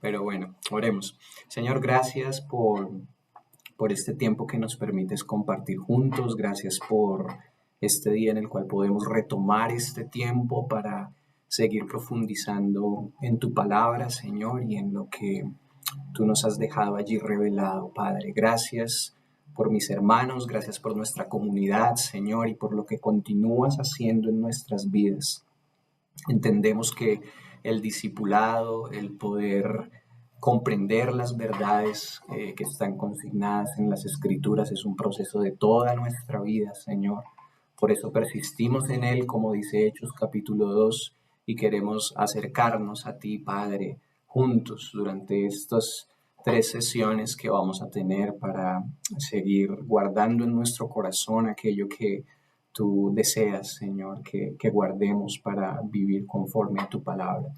pero bueno, oremos. Señor, gracias por este tiempo que nos permites compartir juntos. Gracias por este día en el cual podemos retomar este tiempo para seguir profundizando en tu palabra, Señor, y en lo que tú nos has dejado allí revelado, Padre. Gracias por mis hermanos, gracias por nuestra comunidad, Señor, y por lo que continúas haciendo en nuestras vidas. Entendemos que el discipulado, el poder comprender las verdades que están consignadas en las Escrituras es un proceso de toda nuestra vida, Señor. Por eso persistimos en él, como dice Hechos capítulo 2, y queremos acercarnos a ti, Padre, juntos durante estas 3 sesiones que vamos a tener para seguir guardando en nuestro corazón aquello que tú deseas, Señor, que guardemos para vivir conforme a tu palabra.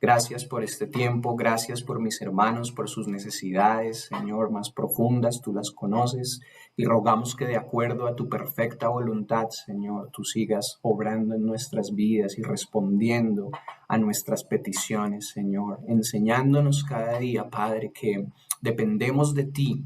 Gracias por este tiempo, gracias por mis hermanos, por sus necesidades, Señor, más profundas, tú las conoces, y rogamos que de acuerdo a tu perfecta voluntad, Señor, tú sigas obrando en nuestras vidas y respondiendo a nuestras peticiones, Señor, enseñándonos cada día, Padre, que dependemos de ti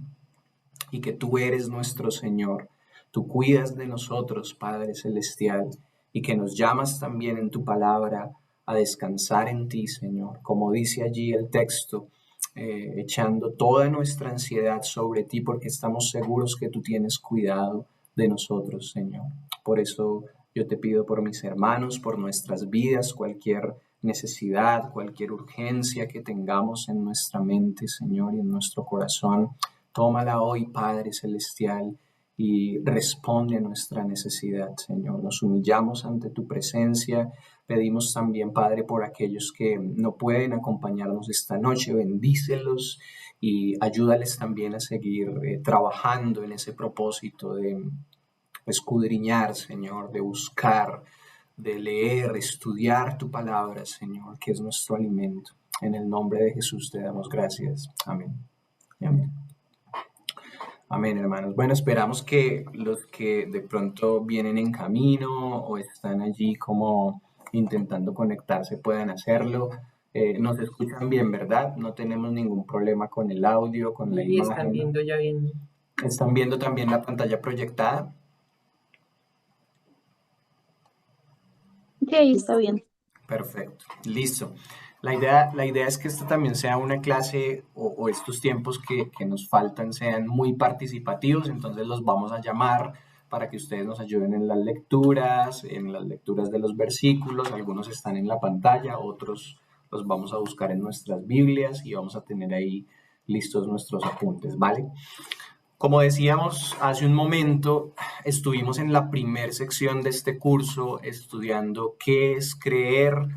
y que tú eres nuestro Señor. Tú cuidas de nosotros, Padre Celestial, y que nos llamas también en tu palabra a descansar en ti, Señor. Como dice allí el texto, echando toda nuestra ansiedad sobre ti, porque estamos seguros que tú tienes cuidado de nosotros, Señor. Por eso yo te pido por mis hermanos, por nuestras vidas, cualquier necesidad, cualquier urgencia que tengamos en nuestra mente, Señor, y en nuestro corazón. Tómala hoy, Padre Celestial, y responde a nuestra necesidad, Señor. Nos humillamos ante tu presencia. Pedimos también, Padre, por aquellos que no pueden acompañarnos esta noche. Bendícelos y ayúdales también a seguir trabajando en ese propósito de escudriñar, Señor, de buscar, de leer, estudiar tu palabra, Señor, que es nuestro alimento. En el nombre de Jesús te damos gracias. Amén. Amén. Amén, hermanos. Bueno, esperamos que los que de pronto vienen en camino o están allí como intentando conectarse puedan hacerlo. Nos escuchan bien, ¿verdad? No tenemos ningún problema con el audio, con la imagen. Están viendo ya bien. ¿Están viendo también la pantalla proyectada? Sí, ahí está bien. Perfecto, listo. La idea es que esto también sea una clase o estos tiempos que nos faltan sean muy participativos, entonces los vamos a llamar para que ustedes nos ayuden en las lecturas de los versículos. Algunos están en la pantalla, otros los vamos a buscar en nuestras Biblias y vamos a tener ahí listos nuestros apuntes, ¿vale? Como decíamos hace un momento, estuvimos en la primera sección de este curso estudiando qué es creer,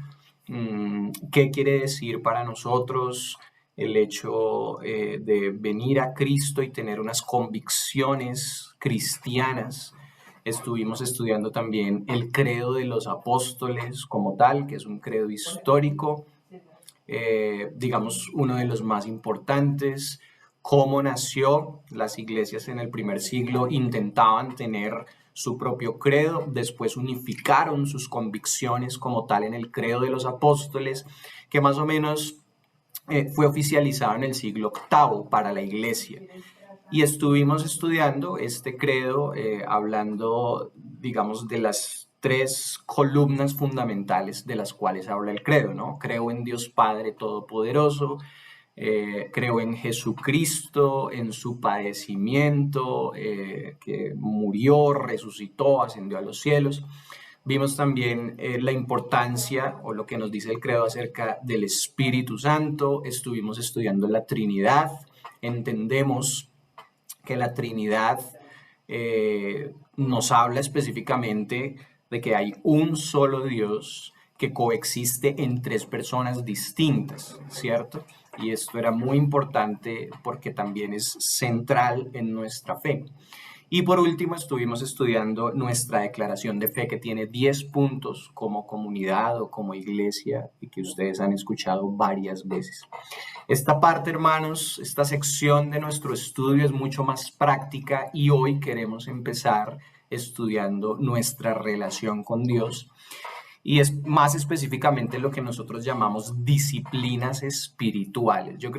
qué quiere decir para nosotros el hecho de venir a Cristo y tener unas convicciones cristianas. Estuvimos estudiando también el credo de los apóstoles como tal, que es un credo histórico, digamos uno de los más importantes. Cómo nació. Las iglesias en el primer siglo intentaban tener su propio credo, después unificaron sus convicciones como tal en el credo de los apóstoles, que más o menos fue oficializado en el siglo VIII para la iglesia. Y estuvimos estudiando este credo, hablando, digamos, de las 3 columnas fundamentales de las cuales habla el credo, ¿no? Creo en Dios Padre Todopoderoso, creo en Jesucristo, en su padecimiento, que murió, resucitó, ascendió a los cielos. Vimos también la importancia o lo que nos dice el credo acerca del Espíritu Santo. Estuvimos estudiando la Trinidad. Entendemos que la Trinidad nos habla específicamente de que hay un solo Dios que coexiste en 3 personas distintas, ¿cierto? Y esto era muy importante porque también es central en nuestra fe. Y por último estuvimos estudiando nuestra declaración de fe, que tiene 10 puntos como comunidad o como iglesia y que ustedes han escuchado varias veces. Esta parte, hermanos, esta sección de nuestro estudio es mucho más práctica y hoy queremos empezar estudiando nuestra relación con Dios. y es más específicamente lo que nosotros llamamos disciplinas espirituales. Yo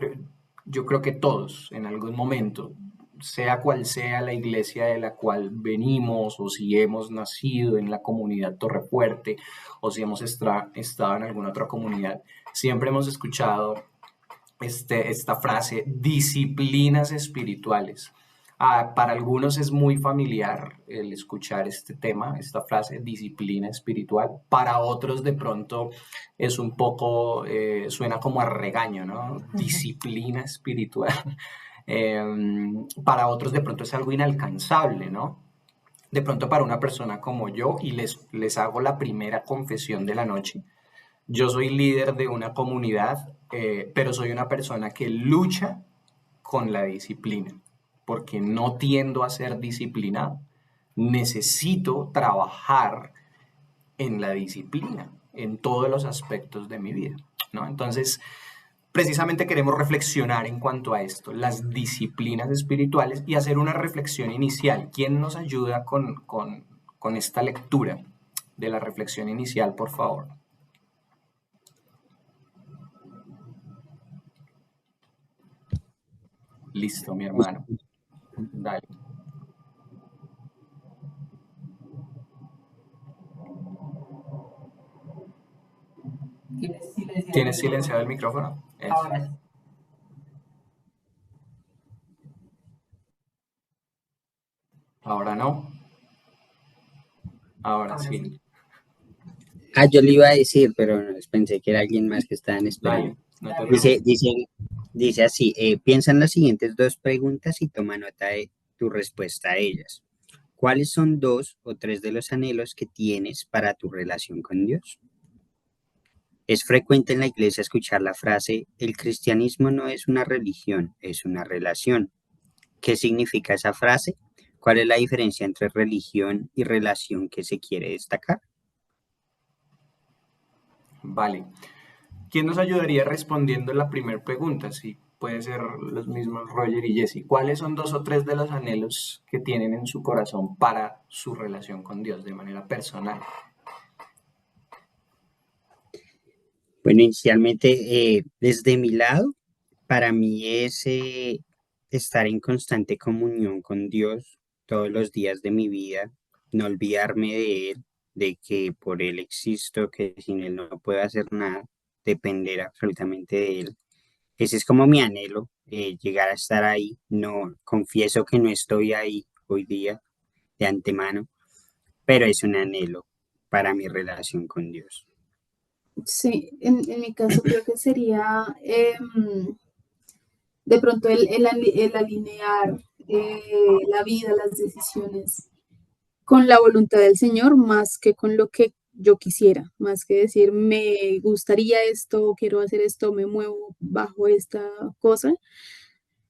creo que todos en algún momento, sea cual sea la iglesia de la cual venimos, o si hemos nacido en la comunidad Torrefuerte, o si hemos estado en alguna otra comunidad, siempre hemos escuchado esta frase, disciplinas espirituales. Para algunos es muy familiar el escuchar este tema, esta frase, disciplina espiritual. Para otros de pronto es un poco, suena como a regaño, ¿no? Disciplina espiritual. Eh, para otros de pronto es algo inalcanzable, ¿no? De pronto para una persona como yo, y les hago la primera confesión de la noche, yo soy líder de una comunidad, pero soy una persona que lucha con la disciplina, porque no tiendo a ser disciplinado. Necesito trabajar en la disciplina, en todos los aspectos de mi vida, ¿no? Entonces, precisamente queremos reflexionar en cuanto a esto, las disciplinas espirituales, y hacer una reflexión inicial. ¿Quién nos ayuda con esta lectura de la reflexión inicial, por favor? Listo, mi hermano. Dale. ¿Tienes silenciado el micrófono? Eso. Ahora sí. Ahora no. Ahora sí. Yo le iba a decir, pero pensé que era alguien más que estaban esperando. Dale, no te preocupes. Dice así, piensa en las siguientes dos preguntas y toma nota de tu respuesta a ellas. ¿Cuáles son 2 o 3 de los anhelos que tienes para tu relación con Dios? Es frecuente en la iglesia escuchar la frase, el cristianismo no es una religión, es una relación. ¿Qué significa esa frase? ¿Cuál es la diferencia entre religión y relación que se quiere destacar? Vale. ¿Quién nos ayudaría respondiendo la primera pregunta? Sí, puede ser los mismos Roger y Jesse. ¿Cuáles son 2 o 3 de los anhelos que tienen en su corazón para su relación con Dios de manera personal? Bueno, inicialmente, desde mi lado, para mí es estar en constante comunión con Dios todos los días de mi vida, no olvidarme de Él, de que por Él existo, que sin Él no puedo hacer nada, depender absolutamente de Él. Ese es como mi anhelo, llegar a estar ahí. No, confieso que no estoy ahí hoy día de antemano, pero es un anhelo para mi relación con Dios. Sí, en mi caso creo que sería de pronto el alinear la vida, las decisiones con la voluntad del Señor más que con lo que yo quisiera, más que decir me gustaría esto, quiero hacer esto, me muevo bajo esta cosa.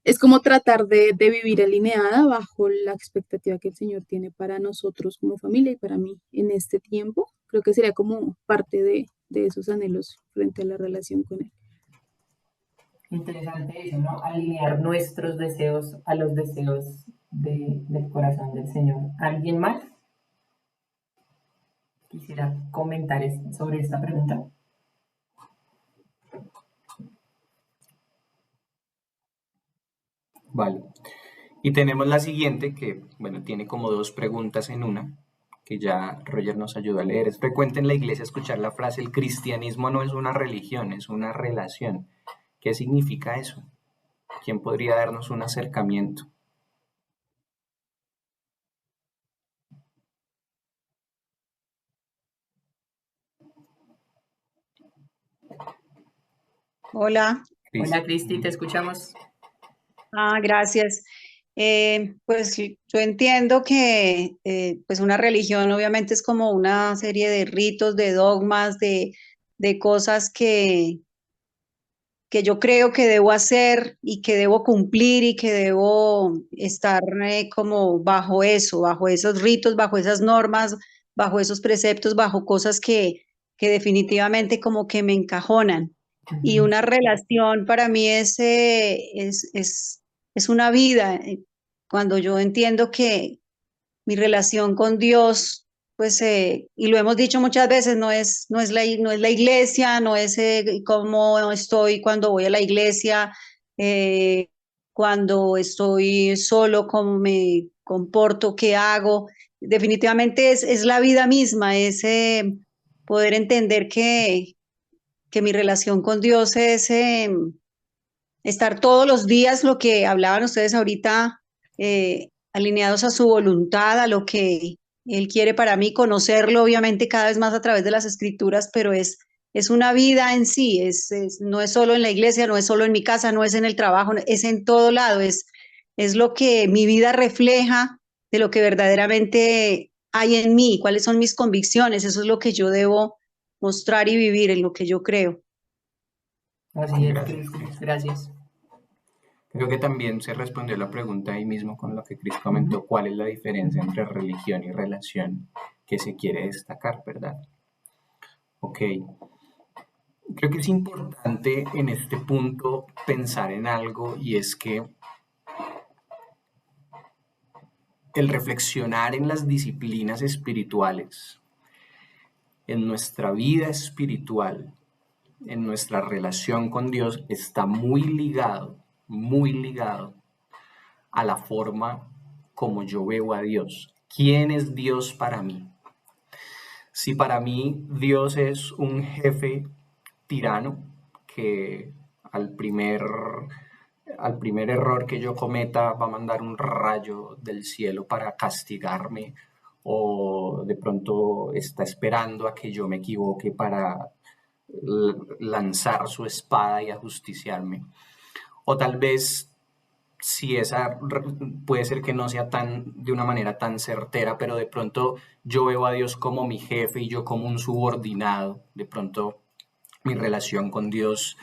Es como tratar de vivir alineada bajo la expectativa que el Señor tiene para nosotros como familia y para mí en este tiempo. Creo que sería como parte de esos anhelos frente a la relación con Él. Interesante eso, ¿no? Alinear nuestros deseos a los deseos del corazón del Señor. ¿Alguien más quisiera comentar sobre esta pregunta? Vale. Y tenemos la siguiente que, bueno, tiene como 2 preguntas en una, que ya Roger nos ayudó a leer. Es frecuente en la iglesia escuchar la frase, el cristianismo no es una religión, es una relación. ¿Qué significa eso? ¿Quién podría darnos un acercamiento? Hola. Hola, Cristi, te escuchamos. Gracias. Pues yo entiendo que pues una religión obviamente es como una serie de ritos, de dogmas, de cosas que yo creo que debo hacer y que debo cumplir y que debo estar como bajo eso, bajo esos ritos, bajo esas normas, bajo esos preceptos, bajo cosas que definitivamente como que me encajonan. Y una relación para mí es una vida. Cuando yo entiendo que mi relación con Dios pues, y lo hemos dicho muchas veces, no es la iglesia, no es cómo estoy cuando voy a la iglesia, eh, cuando estoy solo, cómo me comporto, qué hago. Definitivamente es la vida misma, es poder entender que mi relación con Dios es estar todos los días, lo que hablaban ustedes ahorita, alineados a su voluntad, a lo que Él quiere para mí, conocerlo obviamente cada vez más a través de las escrituras, pero es una vida en sí, no es solo en la iglesia, no es solo en mi casa, no es en el trabajo, es en todo lado, es lo que mi vida refleja de lo que verdaderamente hay en mí, cuáles son mis convicciones, eso es lo que yo debo mostrar y vivir, en lo que yo creo. Así es, Gracias, Cristi, Cris. gracias. Creo que también se respondió la pregunta ahí mismo con lo que Cris comentó, cuál es la diferencia entre religión y relación que se quiere destacar, ¿verdad? Ok, creo que es importante en este punto pensar en algo y es que el reflexionar en las disciplinas espirituales, en nuestra vida espiritual, en nuestra relación con Dios, está muy ligado a la forma como yo veo a Dios. ¿Quién es Dios para mí? Si para mí Dios es un jefe tirano que al primer error que yo cometa va a mandar un rayo del cielo para castigarme, o de pronto está esperando a que yo me equivoque para lanzar su espada y ajusticiarme. O tal vez si esa puede ser que no sea tan de una manera tan certera, pero de pronto yo veo a Dios como mi jefe y yo como un subordinado. De pronto mi relación con Dios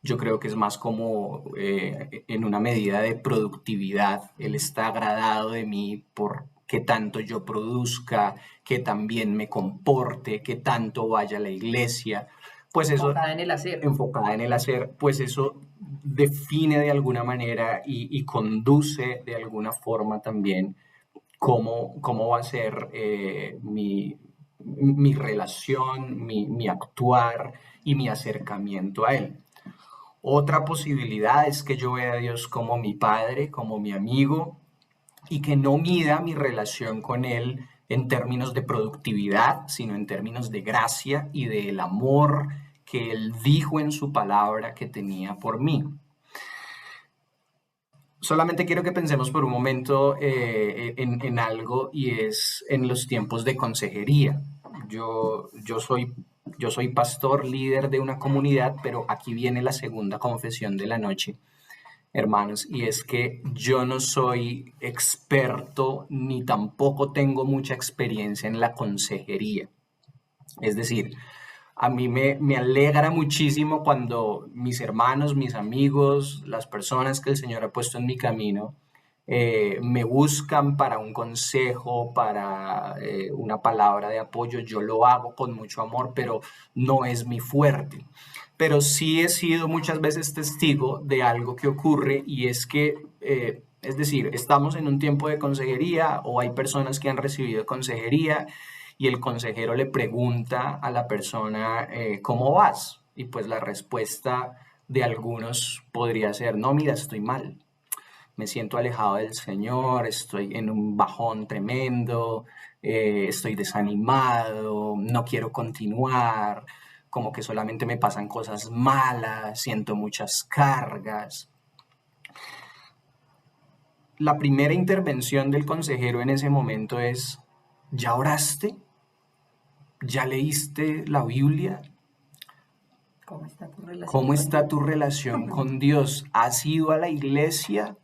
yo creo que es más como en una medida de productividad. Él está agradado de mí por qué tanto yo produzca, qué tan bien me comporte, qué tanto vaya a la iglesia. Pues eso, Enfocada en el hacer. enfocada en el hacer, pues eso define de alguna manera y conduce de alguna forma también cómo va a ser mi relación, mi actuar y mi acercamiento a Él. Otra posibilidad es que yo vea a Dios como mi padre, como mi amigo, y que no mida mi relación con Él en términos de productividad, sino en términos de gracia y del amor que Él dijo en su palabra que tenía por mí. Solamente quiero que pensemos por un momento en algo, y es en los tiempos de consejería. Yo soy pastor, líder de una comunidad, pero aquí viene la segunda confesión de la noche, hermanos, y es que yo no soy experto ni tampoco tengo mucha experiencia en la consejería. Es decir, a mí me alegra muchísimo cuando mis hermanos, mis amigos, las personas que el Señor ha puesto en mi camino, me buscan para un consejo, para una palabra de apoyo. Yo lo hago con mucho amor, pero no es mi fuerte. Pero sí he sido muchas veces testigo de algo que ocurre, y es que, es decir, estamos en un tiempo de consejería o hay personas que han recibido consejería y el consejero le pregunta a la persona, ¿cómo vas? Y pues la respuesta de algunos podría ser, no, mira, estoy mal, me siento alejado del Señor, estoy en un bajón tremendo, estoy desanimado, no quiero continuar, como que solamente me pasan cosas malas, siento muchas cargas. La primera intervención del consejero en ese momento es, ¿ya oraste? ¿Ya leíste la Biblia? ¿Cómo está tu relación ¿Cómo con está Dios? tu relación con Dios? ¿Has ido a la iglesia?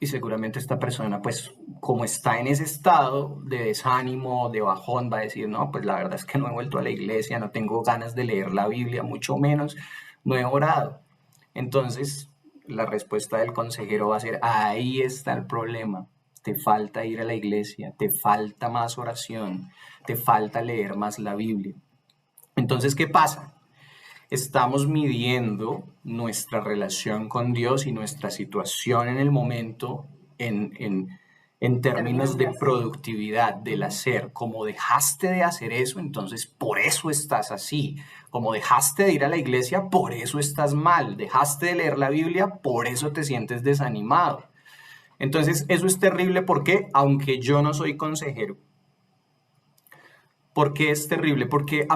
Y seguramente esta persona, pues, como está en ese estado de desánimo, de bajón, va a decir, no, pues la verdad es que no he vuelto a la iglesia, no tengo ganas de leer la Biblia, mucho menos, no he orado. Entonces, la respuesta del consejero va a ser, ahí está el problema. Te falta ir a la iglesia, te falta más oración, te falta leer más la Biblia. Entonces, ¿qué pasa? Estamos midiendo nuestra relación con Dios y nuestra situación en el momento en, en términos de Términos de productividad, del hacer. Como dejaste de hacer eso, entonces por eso estás así. Como dejaste de ir a la iglesia, por eso estás mal. Dejaste de leer la Biblia, por eso te sientes desanimado. Entonces, eso es terrible porque, aunque yo no soy consejero, ¿por qué es terrible? Porque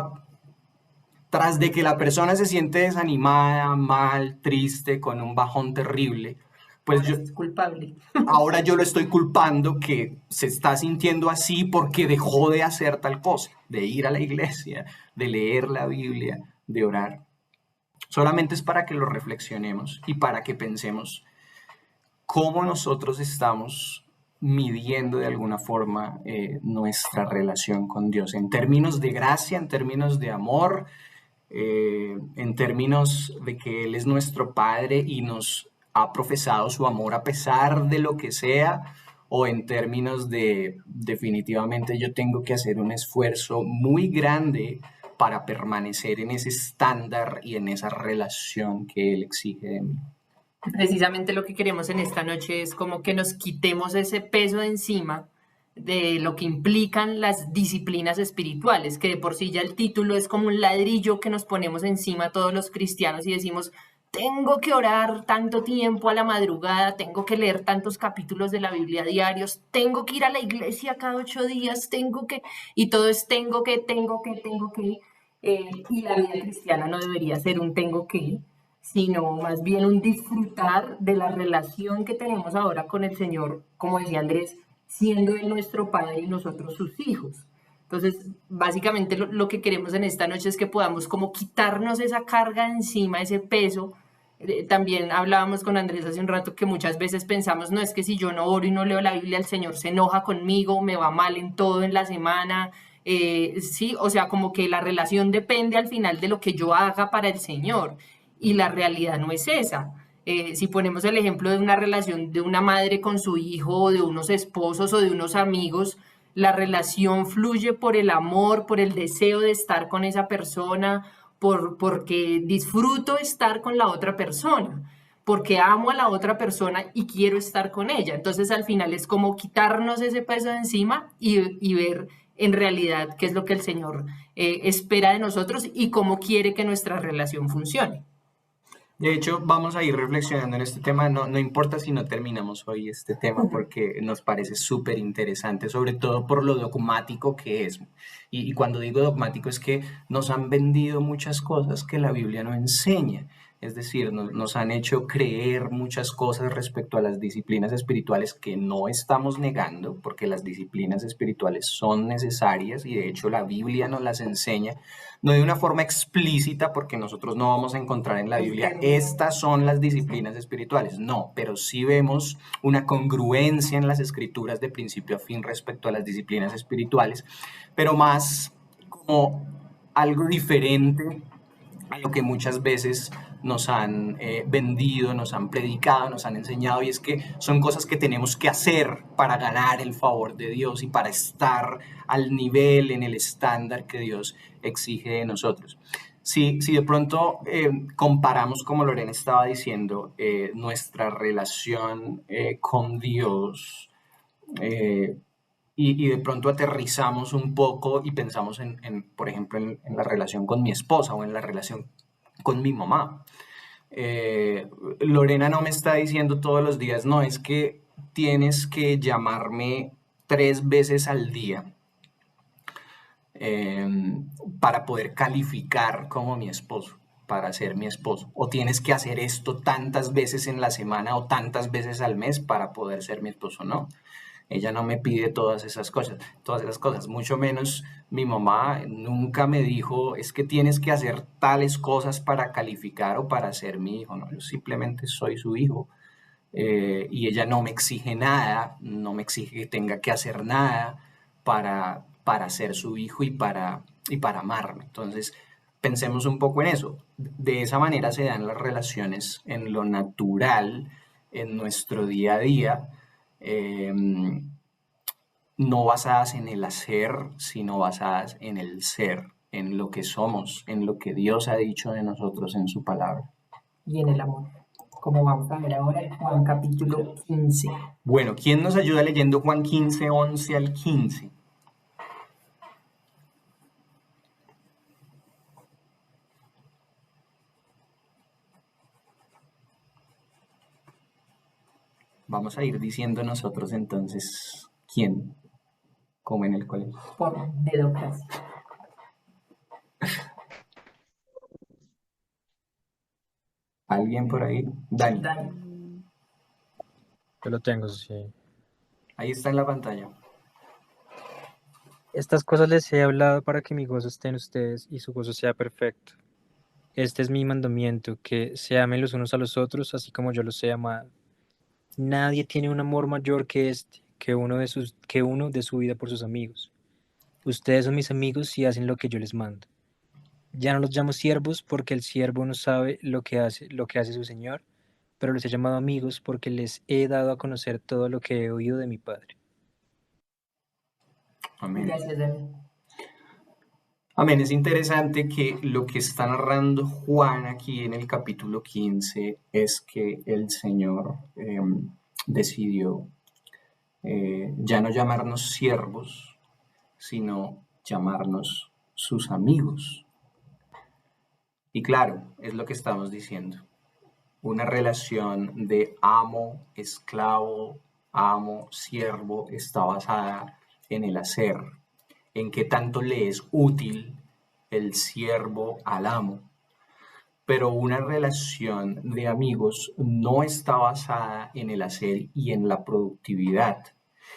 tras de que la persona se siente desanimada, mal, triste, con un bajón terrible, pues yo, es culpable. ahora yo lo estoy culpando que se está sintiendo así porque dejó de hacer tal cosa, de ir a la iglesia, de leer la Biblia, de orar. Solamente es para que lo reflexionemos y para que pensemos cómo nosotros estamos midiendo de alguna forma nuestra relación con Dios, en términos de gracia, en términos de amor, en términos de que Él es nuestro Padre y nos ha profesado su amor a pesar de lo que sea, o en términos de definitivamente yo tengo que hacer un esfuerzo muy grande para permanecer en ese estándar y en esa relación que Él exige de mí. Precisamente lo que queremos en esta noche es como que nos quitemos ese peso de encima de lo que implican las disciplinas espirituales, que de por sí ya el título es como un ladrillo que nos ponemos encima todos los cristianos y decimos, tengo que orar tanto tiempo a la madrugada, tengo que leer tantos capítulos de la Biblia diarios, tengo que ir a la iglesia cada 8 días, y todo es tengo que, y la vida cristiana no debería ser un tengo que, sino más bien un disfrutar de la relación que tenemos ahora con el Señor, como decía Andrés, siendo Él nuestro Padre y nosotros sus hijos. Entonces, básicamente lo que queremos en esta noche es que podamos como quitarnos esa carga encima, ese peso. También hablábamos con Andrés hace un rato que muchas veces pensamos, no, es que si yo no oro y no leo la Biblia, el Señor se enoja conmigo, me va mal en todo en la semana. Sí, o sea, como que la relación depende al final de lo que yo haga para el Señor. Y la realidad no es esa. Si ponemos el ejemplo de una relación de una madre con su hijo, o de unos esposos o de unos amigos, la relación fluye por el amor, por el deseo de estar con esa persona, porque disfruto estar con la otra persona, porque amo a la otra persona y quiero estar con ella. Entonces al final es como quitarnos ese peso de encima y ver en realidad qué es lo que el Señor espera de nosotros y cómo quiere que nuestra relación funcione. De hecho, vamos a ir reflexionando en este tema. No importa si no terminamos hoy este tema porque nos parece súper interesante, sobre todo por lo dogmático que es. Y cuando digo dogmático es que nos han vendido muchas cosas que la Biblia no enseña. Es decir, nos han hecho creer muchas cosas respecto a las disciplinas espirituales que no estamos negando, porque las disciplinas espirituales son necesarias y de hecho la Biblia nos las enseña, no de una forma explícita, porque nosotros no vamos a encontrar en la Biblia, estas son las disciplinas espirituales, no, pero sí vemos una congruencia en las escrituras de principio a fin respecto a las disciplinas espirituales, pero más como algo diferente a lo que muchas veces nos han vendido, nos han predicado, nos han enseñado, y es que son cosas que tenemos que hacer para ganar el favor de Dios y para estar al nivel, en el estándar que Dios exige de nosotros. Si de pronto comparamos, como Lorena estaba diciendo, nuestra relación con Dios, y de pronto aterrizamos un poco y pensamos por ejemplo, en la relación con mi esposa o en la relación con mi mamá. Lorena no me está diciendo todos los días, no, es que tienes que llamarme 3 veces al día para poder calificar como mi esposo, para ser mi esposo. O tienes que hacer esto tantas veces en la semana o tantas veces al mes para poder ser mi esposo, no. Ella no me pide todas esas cosas, mucho menos mi mamá nunca me dijo, es que tienes que hacer tales cosas para calificar o para ser mi hijo, no, yo simplemente soy su hijo, y ella no me exige nada, no me exige que tenga que hacer nada para ser su hijo y para amarme. Entonces, pensemos un poco en eso. De esa manera se dan las relaciones en lo natural, en nuestro día a día, no basadas en el hacer, sino basadas en el ser, en lo que somos, en lo que Dios ha dicho de nosotros en su palabra. Y en el amor. como vamos a ver ahora en Juan capítulo 15. Bueno, ¿quién nos ayuda leyendo Juan 15, 11 al 15? Vamos a ir diciendo nosotros entonces quién come en el colegio. Por dedocracia. ¿Alguien por ahí? Dani, Dani. Yo lo tengo, sí. ahí está en la pantalla. Estas cosas les he hablado para que mi gozo esté en ustedes y su gozo sea perfecto. Este es mi mandamiento, que se amen los unos a los otros, así como yo los he amado. Nadie tiene un amor mayor que este, que uno de su vida por sus amigos. Ustedes son mis amigos si hacen lo que yo les mando. Ya no los llamo siervos porque el siervo no sabe lo que hace su señor, pero los he llamado amigos porque les he dado a conocer todo lo que he oído de mi Padre. Amén. Gracias, Dani. Amén. Es interesante que lo que está narrando Juan aquí en el capítulo 15 es que el Señor decidió ya no llamarnos siervos, sino llamarnos sus amigos. Y claro, es lo que estamos diciendo. Una relación de amo, esclavo, amo, siervo está basada en el hacer, en qué tanto le es útil el siervo al amo. Pero una relación de amigos no está basada en el hacer y en la productividad.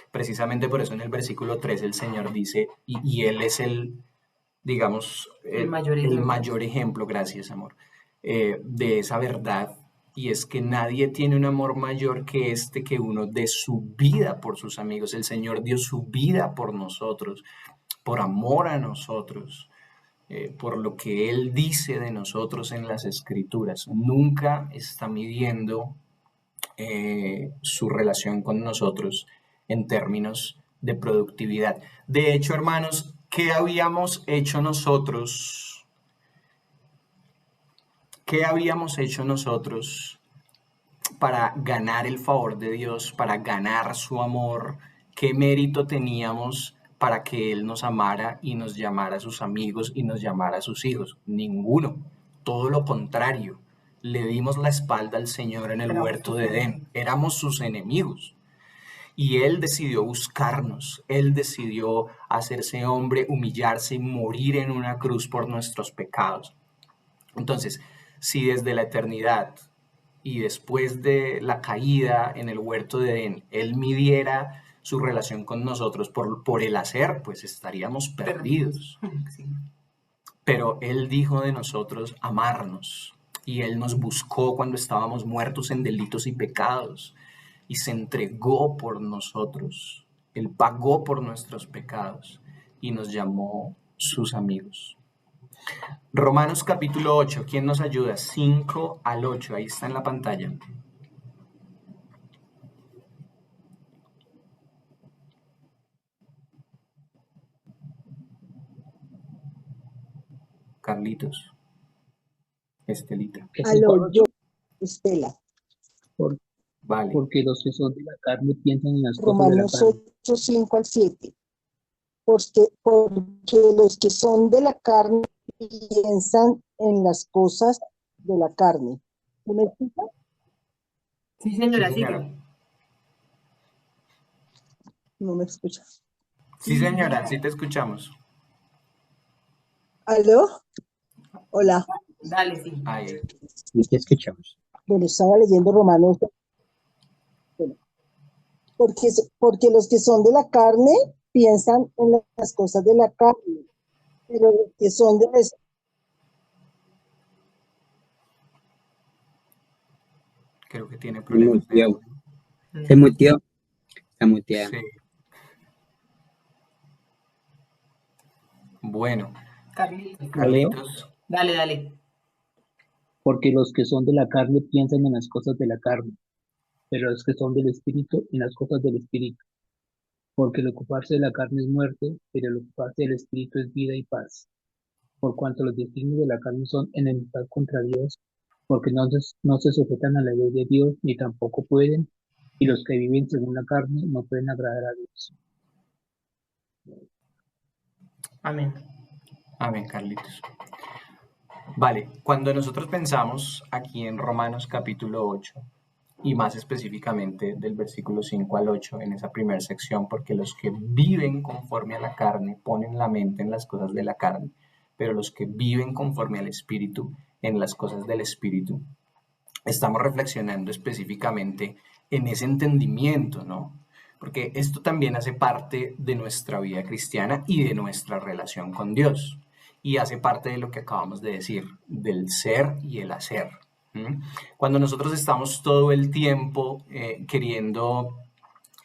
Precisamente por eso en el versículo 3 el Señor dice, y Él es digamos, El mayor el ejemplo. mayor ejemplo, gracias amor, de esa verdad. Y es que nadie tiene un amor mayor que este, que uno dé su vida por sus amigos. El Señor dio su vida por nosotros, por amor a nosotros, por lo que Él dice de nosotros en las Escrituras. Nunca está midiendo su relación con nosotros en términos de productividad. De hecho, hermanos, ¿qué habíamos hecho nosotros? ¿Qué habíamos hecho nosotros para ganar el favor de Dios, para ganar su amor? ¿Qué mérito teníamos para que Él nos amara y nos llamara a sus amigos y nos llamara a sus hijos? Ninguno. Todo lo contrario. Le dimos la espalda al Señor en el huerto de Edén. Éramos sus enemigos. Y Él decidió buscarnos. Él decidió hacerse hombre, humillarse y morir en una cruz por nuestros pecados. Entonces, si desde la eternidad y después de la caída en el huerto de Edén, Él midiera su relación con nosotros por el hacer, pues estaríamos perdidos. Sí. Pero Él dijo de nosotros amarnos, y Él nos buscó cuando estábamos muertos en delitos y pecados, y se entregó por nosotros. Él pagó por nuestros pecados y nos llamó sus amigos. Romanos capítulo 8, ¿quién nos ayuda? 5 al 8, ahí está en la pantalla. Carlitos, Estelita. Aló, yo, Estela. Vale. Porque los que son de la carne piensan en las cosas de la Romanos carne. 8, 5 al 7. Porque los que son de la carne piensan en las cosas de la carne. ¿Sí me explica? Sí, señora, Sí, señora. sigue. No me escucha. Sí, señora, sí te escuchamos. ¿Aló? Hola. Dale, sí. Ahí. Y te escuchamos. Bueno, estaba leyendo Romanos. Bueno, porque los que son de la carne piensan en las cosas de la carne, pero los que son del espíritu. Creo que tiene Se problemas de muteó. audio. Se muteó. Está muteada. Sí. Bueno, Carlitos. Carlitos. Dale. Porque los que son de la carne piensan en las cosas de la carne, pero los que son del espíritu en las cosas del espíritu. Porque el ocuparse de la carne es muerte, pero el ocuparse del espíritu es vida y paz. Por cuanto los designios de la carne son enemistad contra Dios, porque no se sujetan a la ley de Dios, ni tampoco pueden, y los que viven según la carne no pueden agradar a Dios. Amén. Amén, Carlitos. Vale, cuando nosotros pensamos aquí en Romanos capítulo 8, y más específicamente del versículo 5 al 8, en esa primera sección, porque los que viven conforme a la carne ponen la mente en las cosas de la carne, pero los que viven conforme al Espíritu en las cosas del Espíritu. Estamos reflexionando específicamente en ese entendimiento, ¿no? Porque esto también hace parte de nuestra vida cristiana y de nuestra relación con Dios. Y hace parte de lo que acabamos de decir, del ser y el hacer. Cuando nosotros estamos todo el tiempo queriendo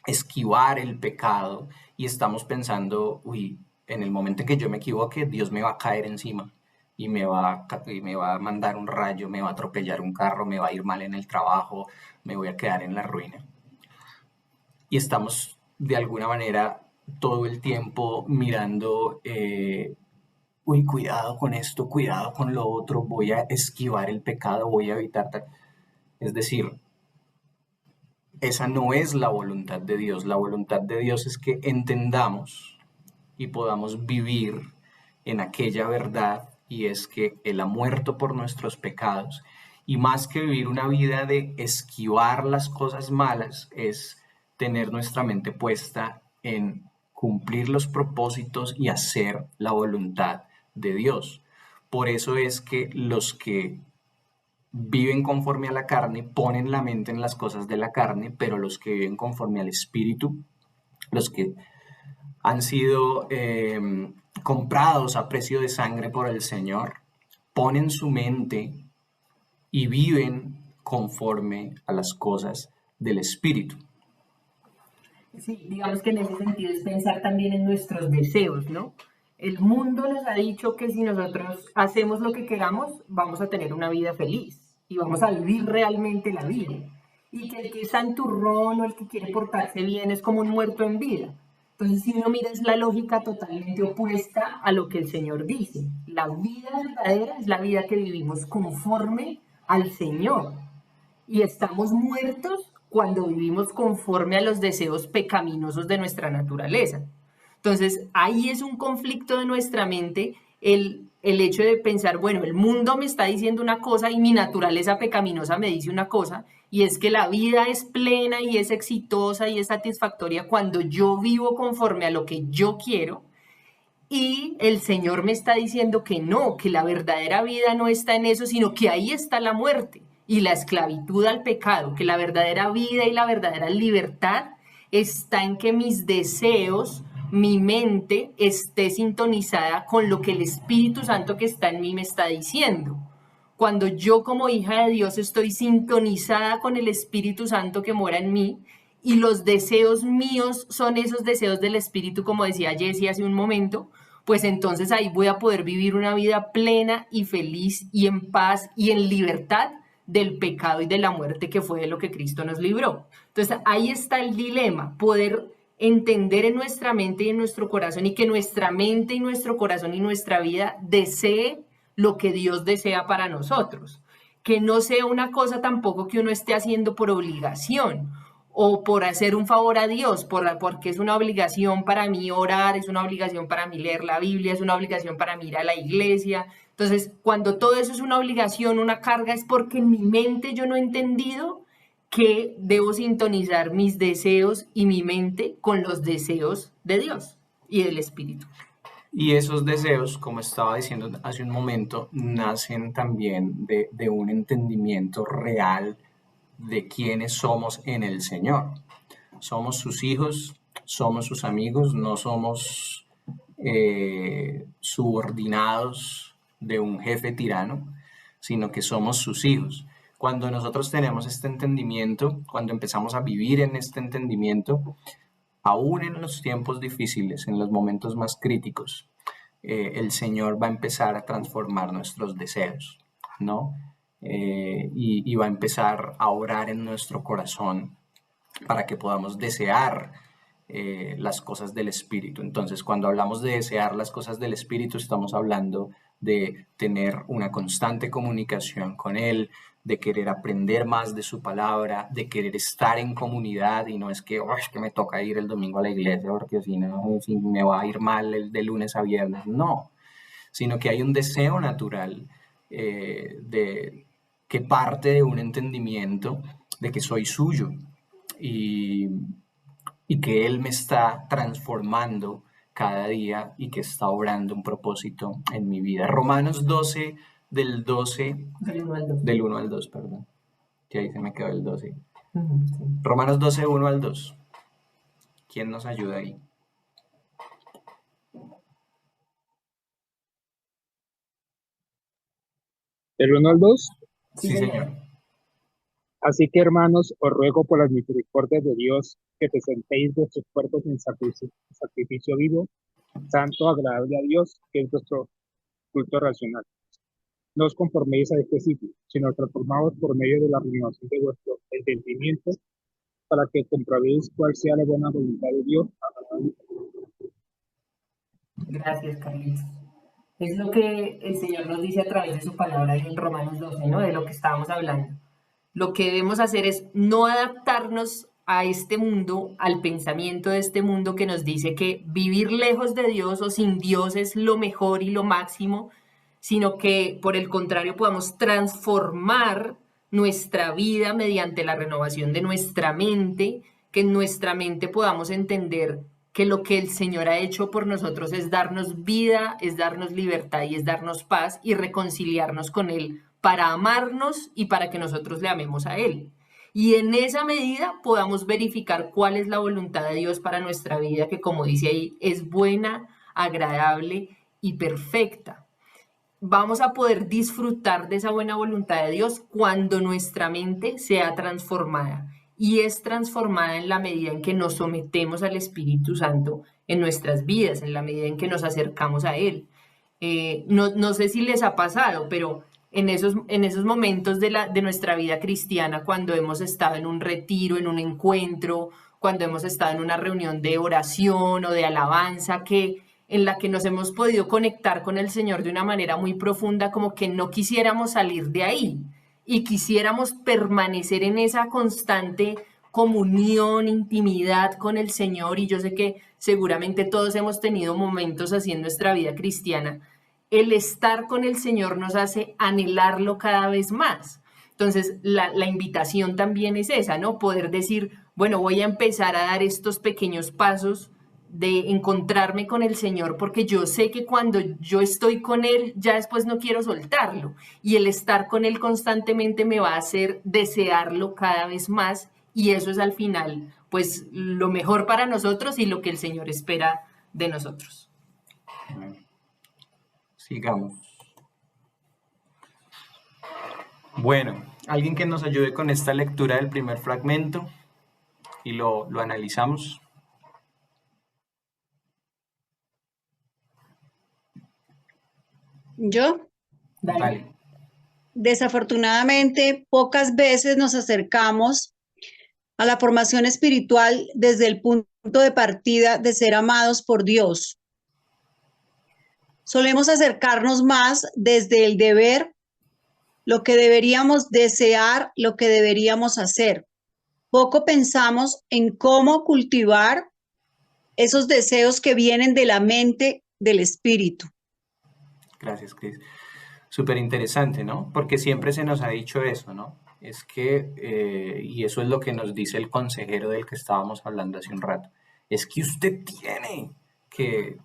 esquivar el pecado y estamos pensando, uy, en el momento en que yo me equivoque, Dios me va a caer encima y me va a mandar un rayo, me va a atropellar un carro, me va a ir mal en el trabajo, me voy a quedar en la ruina. Y estamos de alguna manera todo el tiempo mirando, uy, cuidado con esto, cuidado con lo otro, voy a esquivar el pecado, voy a evitar tal. Es decir, esa no es la voluntad de Dios. La voluntad de Dios es que entendamos y podamos vivir en aquella verdad, y es que Él ha muerto por nuestros pecados. Y más que vivir una vida de esquivar las cosas malas, es tener nuestra mente puesta en cumplir los propósitos y hacer la voluntad de Dios. Por eso es que los que viven conforme a la carne ponen la mente en las cosas de la carne, pero los que viven conforme al Espíritu, los que han sido comprados a precio de sangre por el Señor, ponen su mente y viven conforme a las cosas del Espíritu. Sí, digamos que en ese sentido es pensar también en nuestros deseos, ¿no? El mundo nos ha dicho que si nosotros hacemos lo que queramos, vamos a tener una vida feliz y vamos a vivir realmente la vida. Y que el que es santurrón o el que quiere portarse bien es como un muerto en vida. Entonces, si uno mira, es la lógica totalmente opuesta a lo que el Señor dice. La vida verdadera es la vida que vivimos conforme al Señor. Y estamos muertos cuando vivimos conforme a los deseos pecaminosos de nuestra naturaleza. Entonces, ahí es un conflicto de nuestra mente el hecho de pensar, bueno, el mundo me está diciendo una cosa y mi naturaleza pecaminosa me dice una cosa, y es que la vida es plena y es exitosa y es satisfactoria cuando yo vivo conforme a lo que yo quiero, y el Señor me está diciendo que no, que la verdadera vida no está en eso, sino que ahí está la muerte y la esclavitud al pecado, que la verdadera vida y la verdadera libertad está en que mis deseos, mi mente esté sintonizada con lo que el Espíritu Santo que está en mí me está diciendo. Cuando yo como hija de Dios estoy sintonizada con el Espíritu Santo que mora en mí, y los deseos míos son esos deseos del Espíritu, como decía Jessie hace un momento, pues entonces ahí voy a poder vivir una vida plena y feliz y en paz y en libertad del pecado y de la muerte, que fue de lo que Cristo nos libró. Entonces ahí está el dilema, poder entender en nuestra mente y en nuestro corazón, y que nuestra mente y nuestro corazón y nuestra vida desee lo que Dios desea para nosotros. Que no sea una cosa tampoco que uno esté haciendo por obligación o por hacer un favor a Dios, porque es una obligación para mí orar, es una obligación para mí leer la Biblia, es una obligación para mí ir a la iglesia. Entonces, cuando todo eso es una obligación, una carga, es porque en mi mente yo no he entendido que debo sintonizar mis deseos y mi mente con los deseos de Dios y del Espíritu. Y esos deseos, como estaba diciendo hace un momento, nacen también de un entendimiento real de quiénes somos en el Señor. Somos sus hijos, somos sus amigos, no somos subordinados de un jefe tirano, sino que somos sus hijos. Cuando nosotros tenemos este entendimiento, cuando empezamos a vivir en este entendimiento, aún en los tiempos difíciles, en los momentos más críticos, el Señor va a empezar a transformar nuestros deseos, ¿no? Y va a empezar a orar en nuestro corazón para que podamos desear las cosas del Espíritu. Entonces, cuando hablamos de desear las cosas del Espíritu, estamos hablando de tener una constante comunicación con Él, de querer aprender más de su palabra, de querer estar en comunidad, y no es que, "Oh, es que me toca ir el domingo a la iglesia porque si no, si me va a ir mal de lunes a viernes", no, sino que hay un deseo natural que parte de un entendimiento de que soy suyo y, y que Él me está transformando cada día y que está obrando un propósito en mi vida. Romanos 12, del 12, Del 1 al 2. del 1 al 2, perdón, que ahí se me quedó el 12. Sí. Romanos 12, 1 al 2. ¿Quién nos ayuda ahí? Del 1 al 2. Sí, señor. Así que, hermanos, os ruego por las misericordias de Dios que presentéis vuestros cuerpos en sacrificio vivo, santo, agradable a Dios, que es vuestro culto racional. No os conforméis a este siglo, sino transformaos por medio de la renovación de vuestro entendimiento, para que comprobéis cuál sea la buena voluntad de Dios. Gracias, Carlitos. Es lo que el Señor nos dice a través de su palabra en Romanos 12, ¿no? De lo que estábamos hablando. Lo que debemos hacer es no adaptarnos a este mundo, al pensamiento de este mundo que nos dice que vivir lejos de Dios o sin Dios es lo mejor y lo máximo, sino que por el contrario podamos transformar nuestra vida mediante la renovación de nuestra mente, que en nuestra mente podamos entender que lo que el Señor ha hecho por nosotros es darnos vida, es darnos libertad y es darnos paz y reconciliarnos con Él para amarnos y para que nosotros le amemos a Él. Y en esa medida podamos verificar cuál es la voluntad de Dios para nuestra vida, que como dice ahí, es buena, agradable y perfecta. Vamos a poder disfrutar de esa buena voluntad de Dios cuando nuestra mente sea transformada. Y es transformada en la medida en que nos sometemos al Espíritu Santo en nuestras vidas, en la medida en que nos acercamos a Él. No sé si les ha pasado, pero en esos momentos de nuestra vida cristiana, cuando hemos estado en un retiro, en un encuentro, cuando hemos estado en una reunión de oración o de alabanza, en la que nos hemos podido conectar con el Señor de una manera muy profunda, como que no quisiéramos salir de ahí y quisiéramos permanecer en esa constante comunión, intimidad con el Señor. Y yo sé que seguramente todos hemos tenido momentos así en nuestra vida cristiana. El estar con el Señor nos hace anhelarlo cada vez más. Entonces, la invitación también es esa, ¿no? Poder decir, bueno, voy a empezar a dar estos pequeños pasos de encontrarme con el Señor, porque yo sé que cuando yo estoy con Él, ya después no quiero soltarlo. Y el estar con Él constantemente me va a hacer desearlo cada vez más. Y eso es al final, pues, lo mejor para nosotros y lo que el Señor espera de nosotros. Sigamos. Bueno, alguien que nos ayude con esta lectura del primer fragmento y lo analizamos. ¿Yo? Dale. Desafortunadamente, pocas veces nos acercamos a la formación espiritual desde el punto de partida de ser amados por Dios. Solemos acercarnos más desde el deber, lo que deberíamos desear, lo que deberíamos hacer. Poco pensamos en cómo cultivar esos deseos que vienen de la mente, del espíritu. Gracias, Cris. Súper interesante, ¿no? Porque siempre se nos ha dicho eso, ¿no? Es que, y eso es lo que nos dice el consejero del que estábamos hablando hace un rato, es que usted tiene que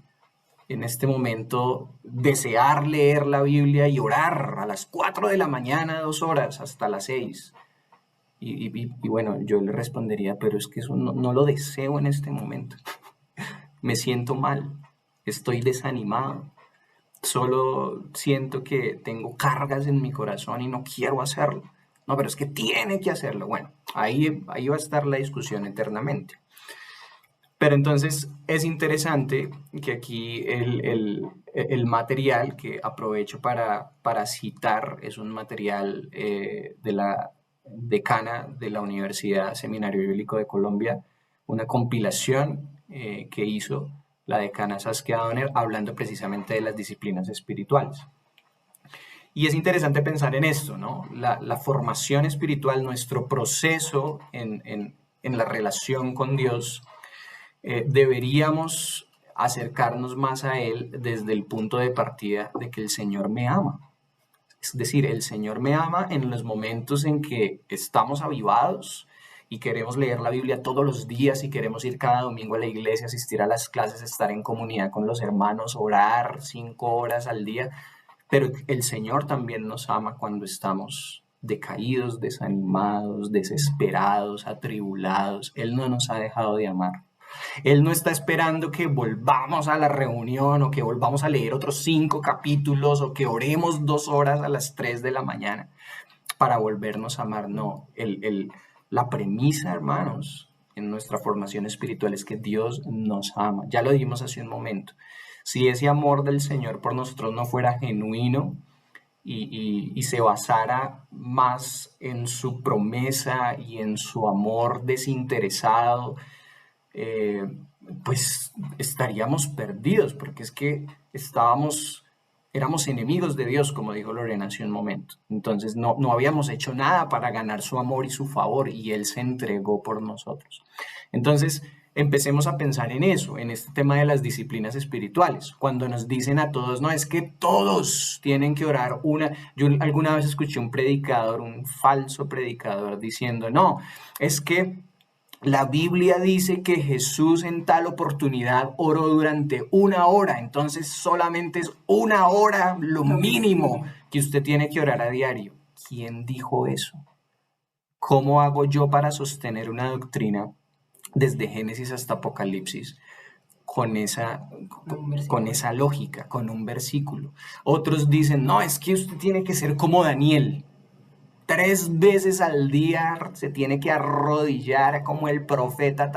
en este momento desear leer la Biblia y orar a las 4 de la mañana, 2 horas, hasta las 6. Y bueno, yo le respondería, pero es que eso no lo deseo en este momento. Me siento mal, estoy desanimado, solo siento que tengo cargas en mi corazón y no quiero hacerlo. No, pero es que tiene que hacerlo. Bueno, ahí va a estar la discusión eternamente. Pero entonces es interesante que aquí el material que aprovecho para citar es un material de la decana de la Universidad Seminario Bíblico de Colombia, una compilación que hizo la decana Saskia Donner hablando precisamente de las disciplinas espirituales. Y es interesante pensar en esto, ¿no? La formación espiritual, nuestro proceso en la relación con Dios, deberíamos acercarnos más a Él desde el punto de partida de que el Señor me ama. Es decir, el Señor me ama en los momentos en que estamos avivados y queremos leer la Biblia todos los días y queremos ir cada domingo a la iglesia, asistir a las clases, estar en comunidad con los hermanos, orar 5 horas al día. Pero el Señor también nos ama cuando estamos decaídos, desanimados, desesperados, atribulados. Él no nos ha dejado de amar. Él no está esperando que volvamos a la reunión o que volvamos a leer otros 5 capítulos o que oremos 2 horas a las 3 de la mañana para volvernos a amar. No, la premisa, hermanos, en nuestra formación espiritual es que Dios nos ama. Ya lo dijimos hace un momento. Si ese amor del Señor por nosotros no fuera genuino y se basara más en su promesa y en su amor desinteresado, pues estaríamos perdidos, porque es que éramos enemigos de Dios, como dijo Lorena hace un momento. Entonces no habíamos hecho nada para ganar su amor y su favor, y Él se entregó por nosotros. Entonces, empecemos a pensar en eso, en este tema de las disciplinas espirituales. Cuando nos dicen a todos, no, es que todos tienen que orar Yo alguna vez escuché un predicador, un falso predicador, diciendo, no, es que la Biblia dice que Jesús en tal oportunidad oró durante 1 hora, entonces solamente es 1 hora lo mínimo que usted tiene que orar a diario. ¿Quién dijo eso? ¿Cómo hago yo para sostener una doctrina desde Génesis hasta Apocalipsis con esa lógica, con un versículo? Otros dicen, no, es que usted tiene que ser como Daniel. 3 veces al día se tiene que arrodillar como el profeta.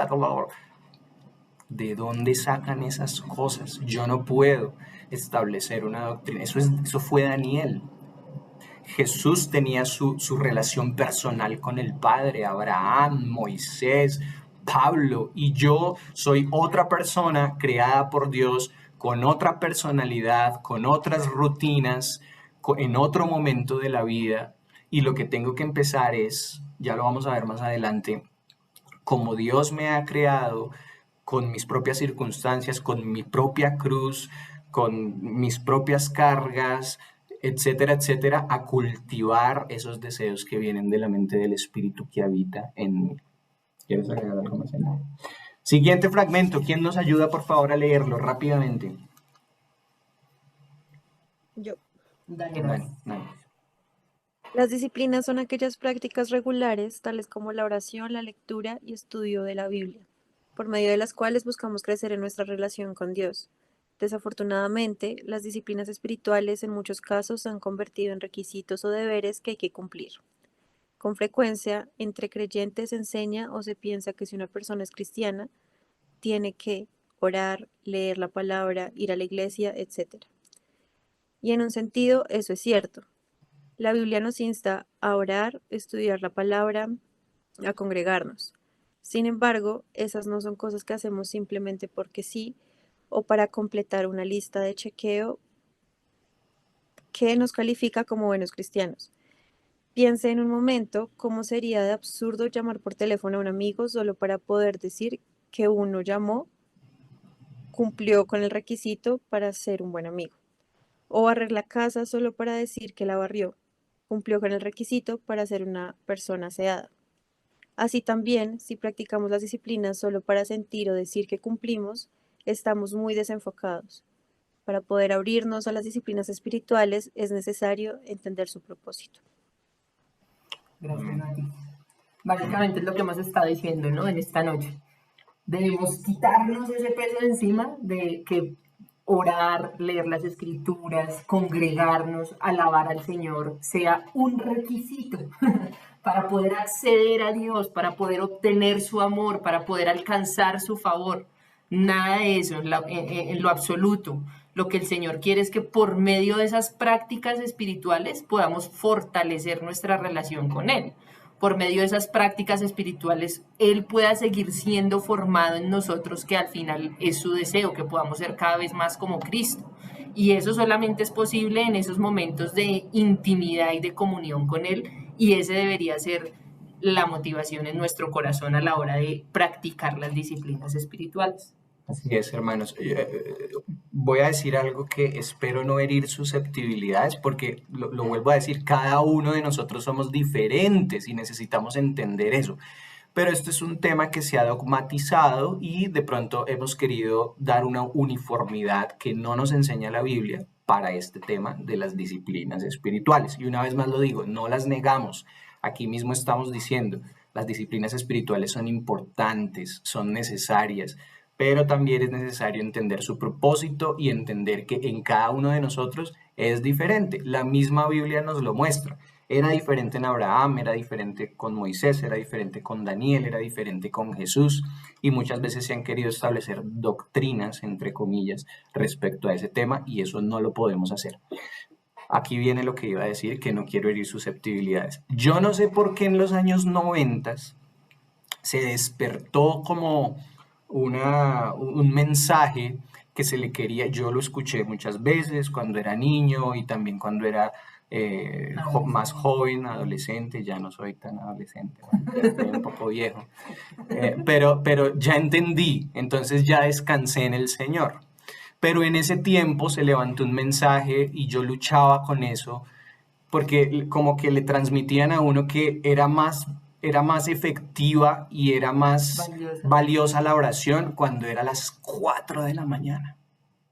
¿De dónde sacan esas cosas? Yo no puedo establecer una doctrina. Eso fue Daniel. Jesús tenía su relación personal con el Padre, Abraham, Moisés, Pablo, y yo soy otra persona creada por Dios, con otra personalidad, con otras rutinas, en otro momento de la vida. Y lo que tengo que empezar es, ya lo vamos a ver más adelante, como Dios me ha creado, con mis propias circunstancias, con mi propia cruz, con mis propias cargas, etcétera, etcétera, a cultivar esos deseos que vienen de la mente del Espíritu que habita en mí. ¿Quieres agregar algo más? Siguiente fragmento. ¿Quién nos ayuda, por favor, a leerlo rápidamente? Yo. Dale. Las disciplinas son aquellas prácticas regulares, tales como la oración, la lectura y estudio de la Biblia, por medio de las cuales buscamos crecer en nuestra relación con Dios. Desafortunadamente, las disciplinas espirituales en muchos casos se han convertido en requisitos o deberes que hay que cumplir. Con frecuencia, entre creyentes se enseña o se piensa que si una persona es cristiana, tiene que orar, leer la palabra, ir a la iglesia, etc. Y en un sentido, eso es cierto. La Biblia nos insta a orar, estudiar la palabra, a congregarnos. Sin embargo, esas no son cosas que hacemos simplemente porque sí, o para completar una lista de chequeo que nos califica como buenos cristianos. Piense en un momento cómo sería de absurdo llamar por teléfono a un amigo solo para poder decir que uno llamó, cumplió con el requisito para ser un buen amigo. O barrer la casa solo para decir que la barrió, cumplió con el requisito para ser una persona aseada. Así también, si practicamos las disciplinas solo para sentir o decir que cumplimos, estamos muy desenfocados. Para poder abrirnos a las disciplinas espirituales es necesario entender su propósito. Gracias, Nati. Básicamente es lo que hemos estado diciendo, ¿no? En esta noche. Debemos quitarnos ese peso de encima de que orar, leer las escrituras, congregarnos, alabar al Señor sea un requisito para poder acceder a Dios, para poder obtener su amor, para poder alcanzar su favor. Nada de eso en lo absoluto. Lo que el Señor quiere es que por medio de esas prácticas espirituales podamos fortalecer nuestra relación con Él. Por medio de esas prácticas espirituales, Él pueda seguir siendo formado en nosotros, que al final es su deseo, que podamos ser cada vez más como Cristo. Y eso solamente es posible en esos momentos de intimidad y de comunión con Él, y ese debería ser la motivación en nuestro corazón a la hora de practicar las disciplinas espirituales. Así es, hermanos. Voy a decir algo que espero no herir susceptibilidades, porque lo vuelvo a decir, cada uno de nosotros somos diferentes y necesitamos entender eso. Pero este es un tema que se ha dogmatizado y de pronto hemos querido dar una uniformidad que no nos enseña la Biblia para este tema de las disciplinas espirituales. Y una vez más lo digo, no las negamos. Aquí mismo estamos diciendo, las disciplinas espirituales son importantes, son necesarias, pero también es necesario entender su propósito y entender que en cada uno de nosotros es diferente. La misma Biblia nos lo muestra. Era diferente en Abraham, era diferente con Moisés, era diferente con Daniel, era diferente con Jesús, y muchas veces se han querido establecer doctrinas, entre comillas, respecto a ese tema, y eso no lo podemos hacer. Aquí viene lo que iba a decir, que no quiero herir susceptibilidades. Yo no sé por qué en los años 90 se despertó como un mensaje que se le quería. Yo lo escuché muchas veces cuando era niño y también cuando era más joven, adolescente. Ya no soy tan adolescente, ya estoy un poco viejo, pero ya entendí, entonces ya descansé en el Señor. Pero en ese tiempo se levantó un mensaje y yo luchaba con eso, porque como que le transmitían a uno que era más efectiva y era más valiosa la oración cuando era a las 4 de la mañana.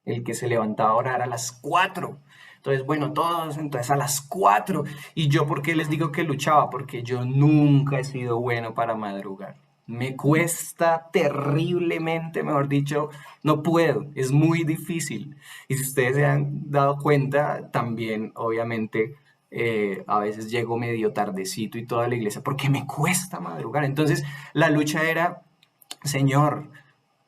El que se levantaba a orar a las 4. Entonces, bueno, todos entonces a las 4. Y yo, ¿por qué les digo que luchaba? Porque yo nunca he sido bueno para madrugar. Me cuesta terriblemente, mejor dicho, no puedo, es muy difícil. Y si ustedes se han dado cuenta, también, obviamente, a veces llego medio tardecito y toda la iglesia, porque me cuesta madrugar. Entonces, la lucha era, Señor,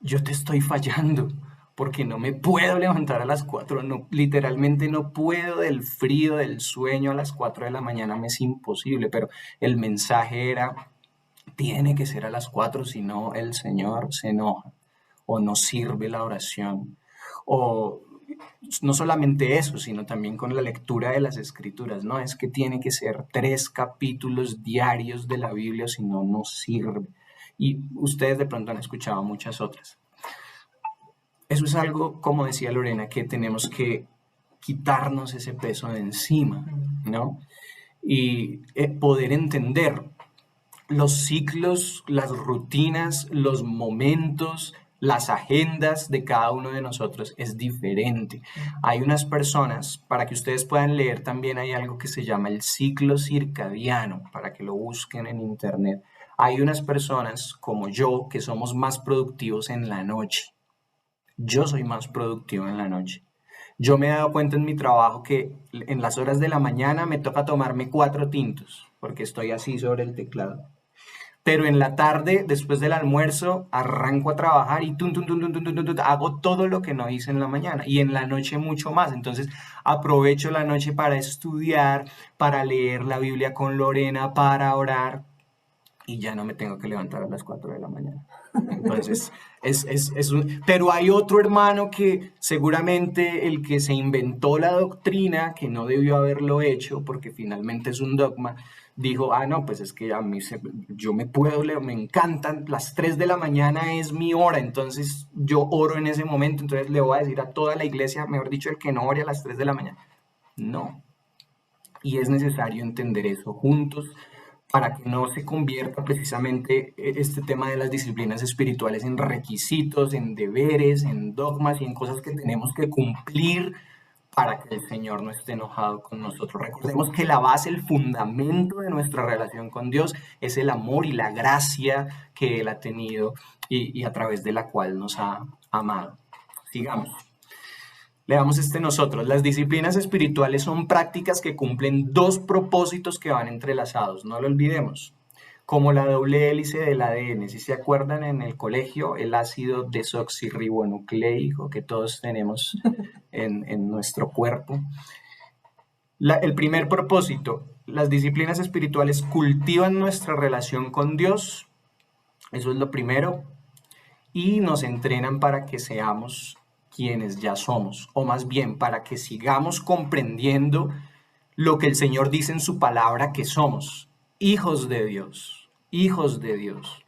yo te estoy fallando, porque no me puedo levantar a las 4, no, literalmente no puedo, del frío, del sueño a las 4 de la mañana me es imposible, pero el mensaje era, tiene que ser a las 4, si no el Señor se enoja, o no sirve la oración, o no solamente eso, sino también con la lectura de las Escrituras, ¿no? Es que tiene que ser 3 capítulos diarios de la Biblia, si no, no sirve. Y ustedes de pronto han escuchado muchas otras. Eso es algo, como decía Lorena, que tenemos que quitarnos ese peso de encima, ¿no? Y poder entender los ciclos, las rutinas, los momentos, las agendas de cada uno de nosotros es diferente. Hay unas personas, para que ustedes puedan leer también hay algo que se llama el ciclo circadiano, para que lo busquen en internet. Hay unas personas como yo que somos más productivos en la noche. Yo soy más productivo en la noche. Yo me he dado cuenta en mi trabajo que en las horas de la mañana me toca tomarme 4 tintos, porque estoy así sobre el teclado. Pero en la tarde, después del almuerzo, arranco a trabajar y hago todo lo que no hice en la mañana. Y en la noche mucho más. Entonces aprovecho la noche para estudiar, para leer la Biblia con Lorena, para orar. Y ya no me tengo que levantar a las 4 de la mañana. Entonces, pero hay otro hermano que seguramente el que se inventó la doctrina, que no debió haberlo hecho, porque finalmente es un dogma, dijo, no, pues es que a mí yo me encantan, las 3 de la mañana es mi hora, entonces yo oro en ese momento, entonces le voy a decir a toda la iglesia, mejor dicho, el que no ore a las 3 de la mañana. No. Y es necesario entender eso juntos, para que no se convierta precisamente este tema de las disciplinas espirituales en requisitos, en deberes, en dogmas y en cosas que tenemos que cumplir para que el Señor no esté enojado con nosotros. Recordemos que la base, el fundamento de nuestra relación con Dios es el amor y la gracia que Él ha tenido y a través de la cual nos ha amado. Sigamos. Leamos nosotros. Las disciplinas espirituales son prácticas que cumplen 2 propósitos que van entrelazados, no lo olvidemos. Como la doble hélice del ADN, si se acuerdan en el colegio, el ácido desoxirribonucleico que todos tenemos en nuestro cuerpo. El primer propósito, las disciplinas espirituales cultivan nuestra relación con Dios, eso es lo primero, y nos entrenan para que seamos quienes ya somos, o más bien para que sigamos comprendiendo lo que el Señor dice en su palabra que somos, hijos de Dios, hijos de Dios.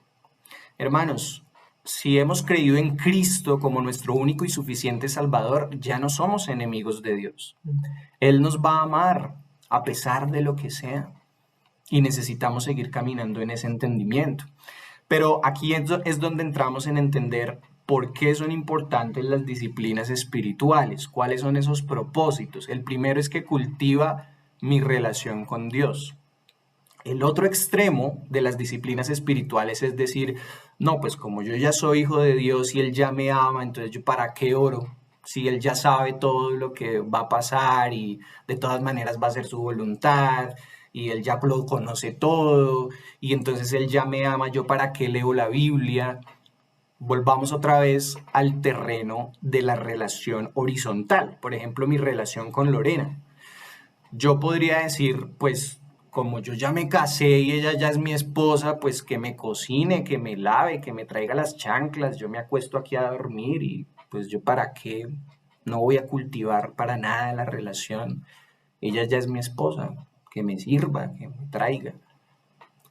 Hermanos, si hemos creído en Cristo como nuestro único y suficiente Salvador, ya no somos enemigos de Dios. Él nos va a amar a pesar de lo que sea, y necesitamos seguir caminando en ese entendimiento. Pero aquí es donde entramos en entender por qué son importantes las disciplinas espirituales, cuáles son esos propósitos. El primero es que cultiva mi relación con Dios. El otro extremo de las disciplinas espirituales es decir, no, pues como yo ya soy hijo de Dios y Él ya me ama, entonces yo para qué oro, si Él ya sabe todo lo que va a pasar y de todas maneras va a ser su voluntad y Él ya lo conoce todo y entonces Él ya me ama, yo para qué leo la Biblia. Volvamos otra vez al terreno de la relación horizontal, por ejemplo mi relación con Lorena. Yo podría decir, pues como yo ya me casé y ella ya es mi esposa, pues que me cocine, que me lave, que me traiga las chanclas, yo me acuesto aquí a dormir y pues yo para qué, no voy a cultivar para nada la relación. Ella ya es mi esposa, que me sirva, que me traiga.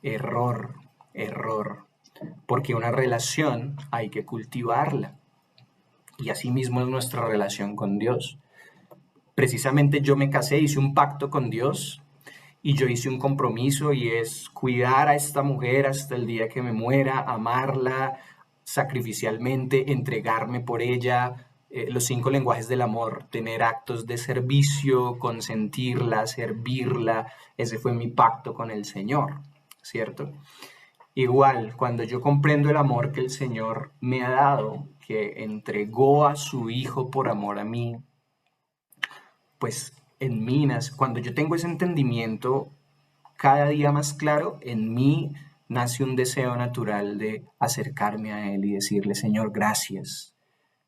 Error, error, porque una relación hay que cultivarla y así mismo es nuestra relación con Dios. Precisamente yo me casé, hice un pacto con Dios y yo hice un compromiso y es cuidar a esta mujer hasta el día que me muera, amarla sacrificialmente, entregarme por ella, los 5 lenguajes del amor, tener actos de servicio, consentirla, servirla. Ese fue mi pacto con el Señor, ¿cierto? Igual, cuando yo comprendo el amor que el Señor me ha dado, que entregó a su Hijo por amor a mí, pues en mí, cuando yo tengo ese entendimiento cada día más claro, en mí nace un deseo natural de acercarme a Él y decirle, Señor, gracias,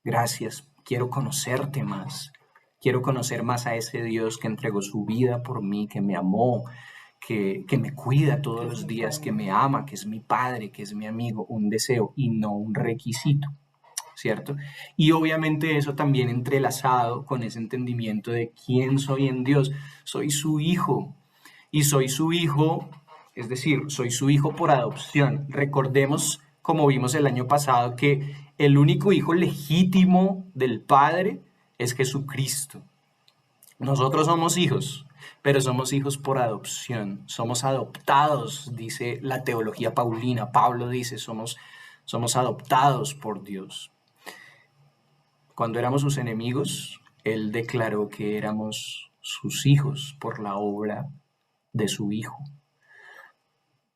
gracias, quiero conocerte más, quiero conocer más a ese Dios que entregó su vida por mí, que me amó, que me cuida todos los días, que me ama, que es mi Padre, que es mi amigo, un deseo y no un requisito, ¿cierto? Y obviamente eso también entrelazado con ese entendimiento de quién soy en Dios. Soy su hijo y soy su hijo, es decir, soy su hijo por adopción. Recordemos, como vimos el año pasado, que el único hijo legítimo del Padre es Jesucristo. Nosotros somos hijos, pero somos hijos por adopción, somos adoptados, dice la teología paulina. Pablo dice, somos adoptados por Dios. Cuando éramos sus enemigos, Él declaró que éramos sus hijos por la obra de su Hijo.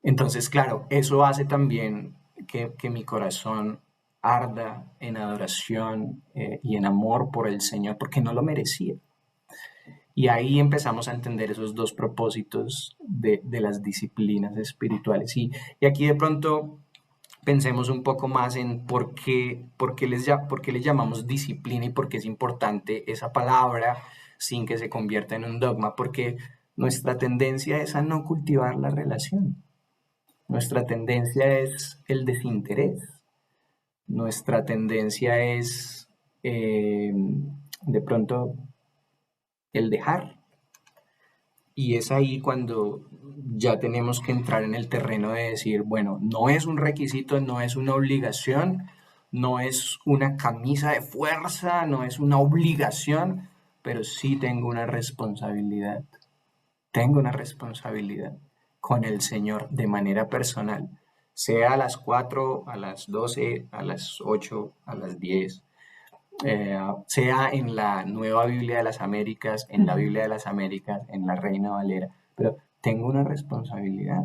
Entonces, claro, eso hace también que mi corazón arda en adoración y en amor por el Señor, porque no lo merecía. Y ahí empezamos a entender esos dos propósitos de las disciplinas espirituales. Y aquí de pronto pensemos un poco más en por qué les llamamos disciplina y por qué es importante esa palabra sin que se convierta en un dogma, porque nuestra tendencia es a no cultivar la relación. Nuestra tendencia es el desinterés. Nuestra tendencia es de pronto el dejar. Y es ahí cuando ya tenemos que entrar en el terreno de decir, bueno, no es un requisito, no es una obligación, no es una camisa de fuerza, no es una obligación, pero sí tengo una responsabilidad. Tengo una responsabilidad con el Señor de manera personal, sea a las 4, a las 12, a las 8, a las 10. Sea en la Nueva Biblia de las Américas, en la Biblia de las Américas, en la Reina Valera, pero tengo una responsabilidad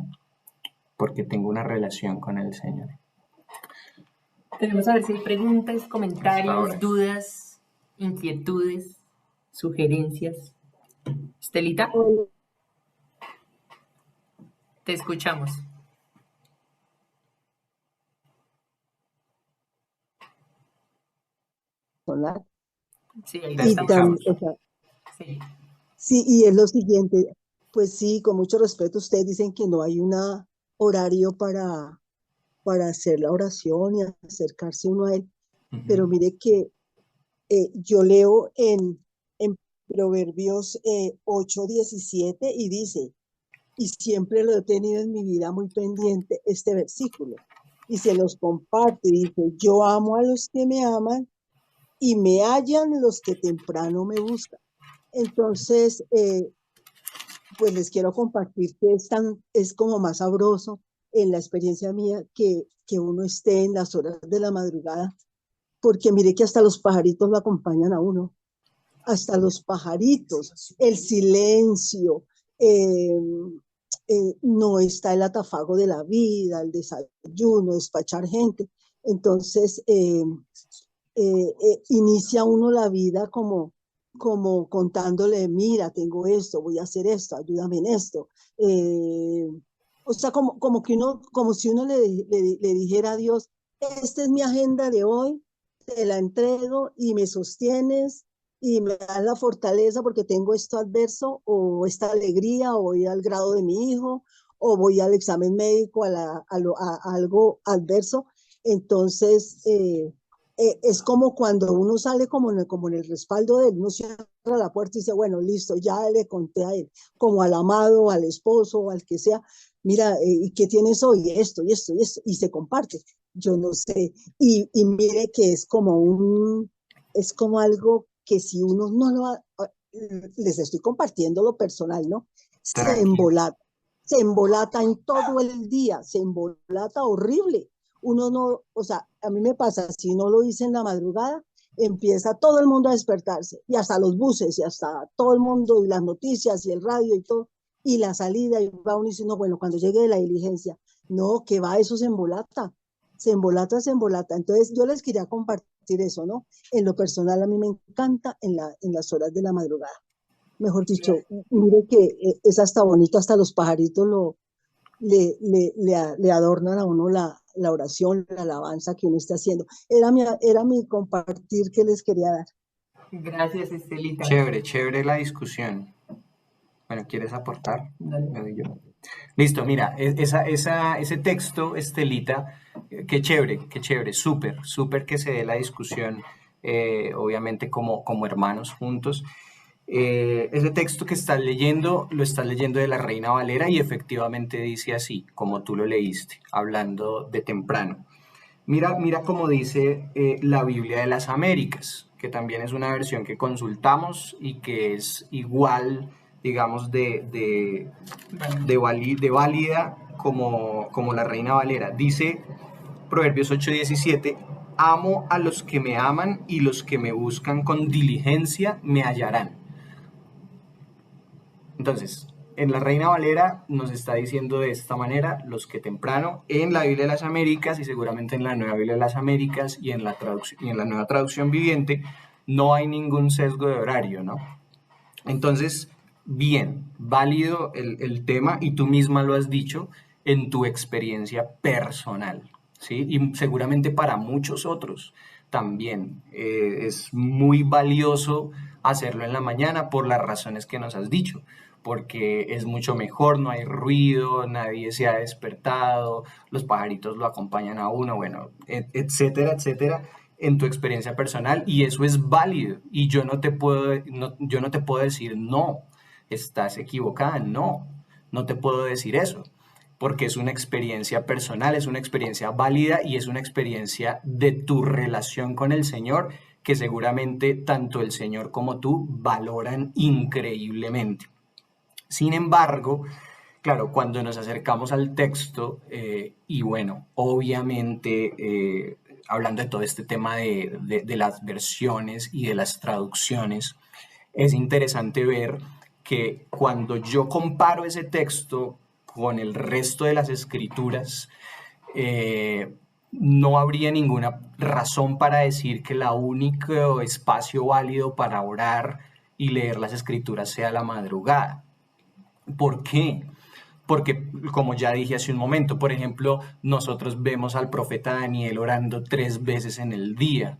porque tengo una relación con el Señor. Queremos saber si hay preguntas, comentarios, ahora. dudas, inquietudes, sugerencias. Estelita, te escuchamos. Hola. Sí, ahí Te te Y escuchamos. o sea, Sí. sí, y es lo siguiente, pues sí, con mucho respeto, ustedes dicen que no hay un horario para hacer la oración y acercarse uno a él, pero mire que yo leo en Proverbios 8:17 y dice, y siempre lo he tenido en mi vida muy pendiente este versículo, y se los comparto y dice, yo amo a los que me aman y me hallan los que temprano me buscan. Entonces, pues les quiero compartir que es como más sabroso en la experiencia mía que uno esté en las horas de la madrugada, porque mire que hasta los pajaritos lo acompañan a uno, hasta los pajaritos, el silencio, no está el atafago de la vida, el desayuno, despachar gente. Entonces, inicia uno la vida como contándole, mira, tengo esto, voy a hacer esto, ayúdame en esto. O sea, como que uno, como si uno le dijera a Dios, esta es mi agenda de hoy, te la entrego y me sostienes y me das la fortaleza porque tengo esto adverso o esta alegría o voy al grado de mi hijo o voy al examen médico a algo adverso. Entonces, es como cuando uno sale como en el respaldo de él, uno cierra la puerta y dice, bueno, listo, ya le conté a él, como al amado, al esposo, o al que sea, mira, ¿y qué tienes hoy? Esto, y esto, y esto, y se comparte. Yo no sé, y mire que es como algo que si uno no les estoy compartiendo lo personal, ¿no? Tranquilo. Se embolata en todo el día, se embolata horrible. Uno no, o sea, a mí me pasa, si no lo hice en la madrugada, empieza todo el mundo a despertarse, y hasta los buses, y hasta todo el mundo, y las noticias, y el radio, y todo, y la salida, y va uno diciendo, bueno, cuando llegue de la diligencia, no, que va, eso se embolata, se embolata, se embolata. Entonces, yo les quería compartir eso, ¿no? En lo personal, a mí me encanta en las horas de la madrugada. Mejor dicho, mire que es hasta bonito, hasta los pajaritos le adornan a uno la oración, la alabanza que uno está haciendo. Era mi compartir que les quería dar. Gracias, Estelita. Chévere, chévere la discusión. Bueno, ¿quieres aportar? Dale. Me doy yo. Listo, mira, ese texto, Estelita, qué chévere, súper que se dé la discusión, obviamente como hermanos juntos. Ese texto que estás leyendo, lo estás leyendo de la Reina Valera y efectivamente dice así, como tú lo leíste, hablando de temprano. Mira cómo dice la Biblia de las Américas, que también es una versión que consultamos y que es igual, digamos, de válida como la Reina Valera. Dice Proverbios 8:17, amo a los que me aman y los que me buscan con diligencia me hallarán. Entonces, en la Reina Valera nos está diciendo de esta manera, los que temprano, en la Biblia de las Américas y seguramente en la Nueva Biblia de las Américas y en la Nueva Traducción Viviente, no hay ningún sesgo de horario, ¿no? Entonces, bien, válido el tema y tú misma lo has dicho en tu experiencia personal, ¿sí? Y seguramente para muchos otros también es muy valioso hacerlo en la mañana por las razones que nos has dicho, porque es mucho mejor, no hay ruido, nadie se ha despertado, los pajaritos lo acompañan a uno, bueno, etcétera, etcétera, en tu experiencia personal y eso es válido y yo no te puedo decir no, estás equivocada, no te puedo decir eso porque es una experiencia personal, es una experiencia válida y es una experiencia de tu relación con el Señor que seguramente tanto el Señor como tú valoran increíblemente. Sin embargo, claro, cuando nos acercamos al texto, y bueno, obviamente, hablando de todo este tema de las versiones y de las traducciones, es interesante ver que cuando yo comparo ese texto con el resto de las escrituras, no habría ninguna razón para decir que el único espacio válido para orar y leer las escrituras sea la madrugada. ¿Por qué? Porque, como ya dije hace un momento, por ejemplo, nosotros vemos al profeta Daniel orando 3 veces en el día.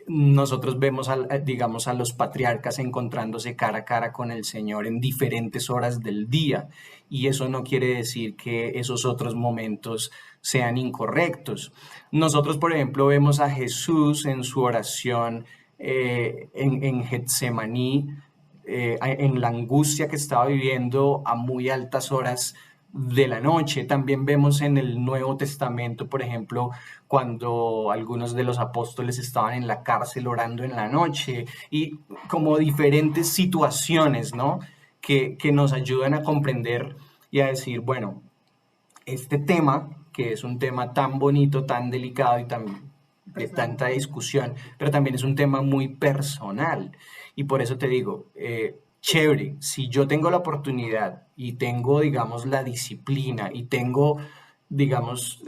Nosotros vemos, digamos, a los patriarcas encontrándose cara a cara con el Señor en diferentes horas del día. Y eso no quiere decir que esos otros momentos sean incorrectos. Nosotros, por ejemplo, vemos a Jesús en su oración en Getsemaní, en la angustia que estaba viviendo a muy altas horas de la noche. También vemos en el Nuevo Testamento, por ejemplo, cuando algunos de los apóstoles estaban en la cárcel orando en la noche, y como diferentes situaciones, ¿no? que nos ayudan a comprender y a decir, bueno, este tema, que es un tema tan bonito, tan delicado y de tanta discusión, pero también es un tema muy personal. Y por eso te digo, chévere, si yo tengo la oportunidad y tengo, digamos, la disciplina y tengo, digamos,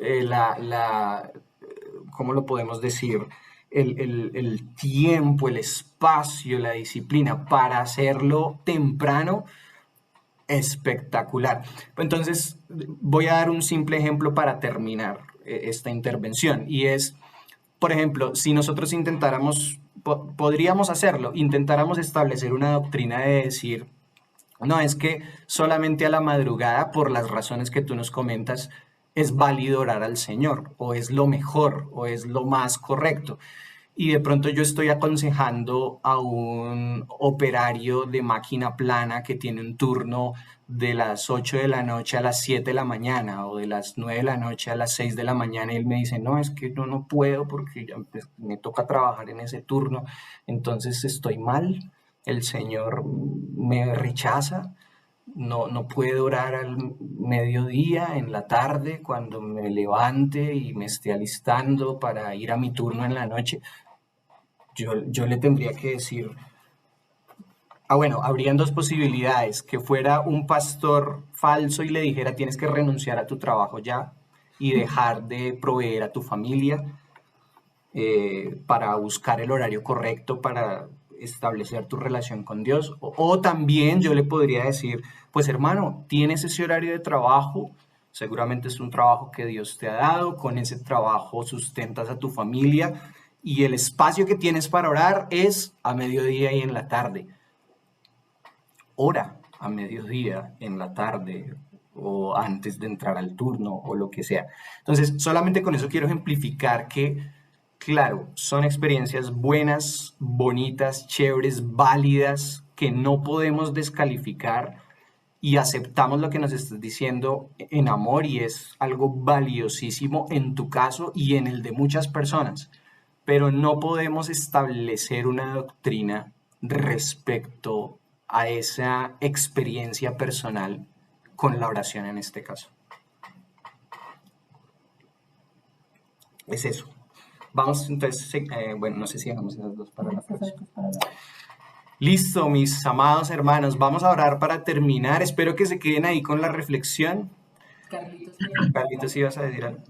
¿cómo lo podemos decir? El tiempo, el espacio, la disciplina para hacerlo temprano, espectacular. Entonces, voy a dar un simple ejemplo para terminar esta intervención, y es, por ejemplo, si nosotros intentáramos, podríamos hacerlo, intentáramos establecer una doctrina de decir, no, es que solamente a la madrugada, por las razones que tú nos comentas, es válido orar al Señor, o es lo mejor, o es lo más correcto. Y de pronto yo estoy aconsejando a un operario de máquina plana que tiene un turno de las 8 de la noche a las 7 de la mañana, o de las 9 de la noche a las 6 de la mañana, y él me dice, no, es que yo no puedo porque ya, pues, me toca trabajar en ese turno, entonces estoy mal, el Señor me rechaza. No puedo orar al mediodía, en la tarde, cuando me levante y me esté alistando para ir a mi turno en la noche. Yo le tendría que decir, bueno, habrían dos posibilidades: que fuera un pastor falso y le dijera, tienes que renunciar a tu trabajo ya y dejar de proveer a tu familia, para buscar el horario correcto para establecer tu relación con Dios. O también yo le podría decir, pues hermano, tienes ese horario de trabajo, seguramente es un trabajo que Dios te ha dado, con ese trabajo sustentas a tu familia, y el espacio que tienes para orar es a mediodía y en la tarde. Ora a mediodía, en la tarde, o antes de entrar al turno, o lo que sea. Entonces, solamente con eso quiero ejemplificar que, claro, son experiencias buenas, bonitas, chéveres, válidas, que no podemos descalificar, y aceptamos lo que nos estás diciendo en amor, y es algo valiosísimo en tu caso y en el de muchas personas, pero no podemos establecer una doctrina respecto a esa experiencia personal con la oración en este caso. Es eso. Vamos entonces, bueno, no sé si dejamos esas dos para la próxima. Listo, mis amados hermanos, vamos a orar para terminar. Espero que se queden ahí con la reflexión. Carlitos, ¿ibas a decir algo?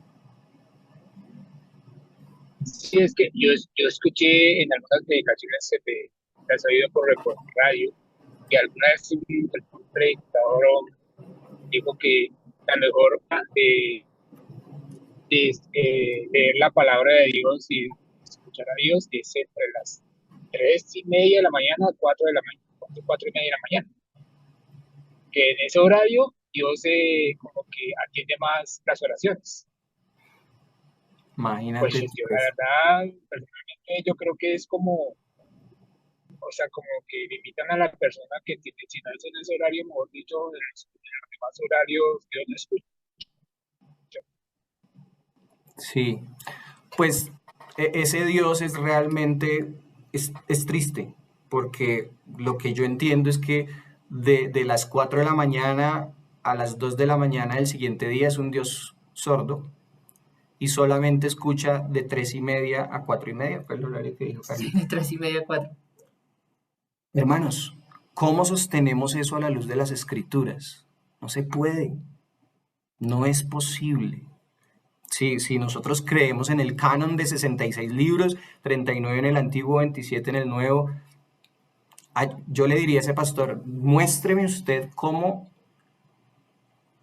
Sí, es que yo escuché en algunas predicaciones que has oído por radio, que alguna vez un predicador dijo que la mejor leer la palabra de Dios y escuchar a Dios es entre las 3:30 de la mañana a 4 de la mañana, 4:30 de la mañana. Que en ese horario Dios como que atiende más las oraciones. Imagínate. Pues yo la verdad, personalmente yo creo que es como, o sea, como que limitan a la persona que tiene, si no es en ese horario, mejor dicho, en los demás horarios, Dios no escucha. Sí, pues ese Dios es realmente, es triste, porque lo que yo entiendo es que de las 4 de la mañana a las 2 de la mañana del siguiente día es un Dios sordo, y solamente escucha de 3:30 a 4:30. ¿Cuál es el horario que dijo Carlos? Sí, de 3:30 a 4. Hermanos, ¿cómo sostenemos eso a la luz de las Escrituras? No se puede, no es posible. Si nosotros creemos en el canon de 66 libros, 39 en el Antiguo, 27 en el Nuevo, yo le diría a ese pastor, muéstreme usted cómo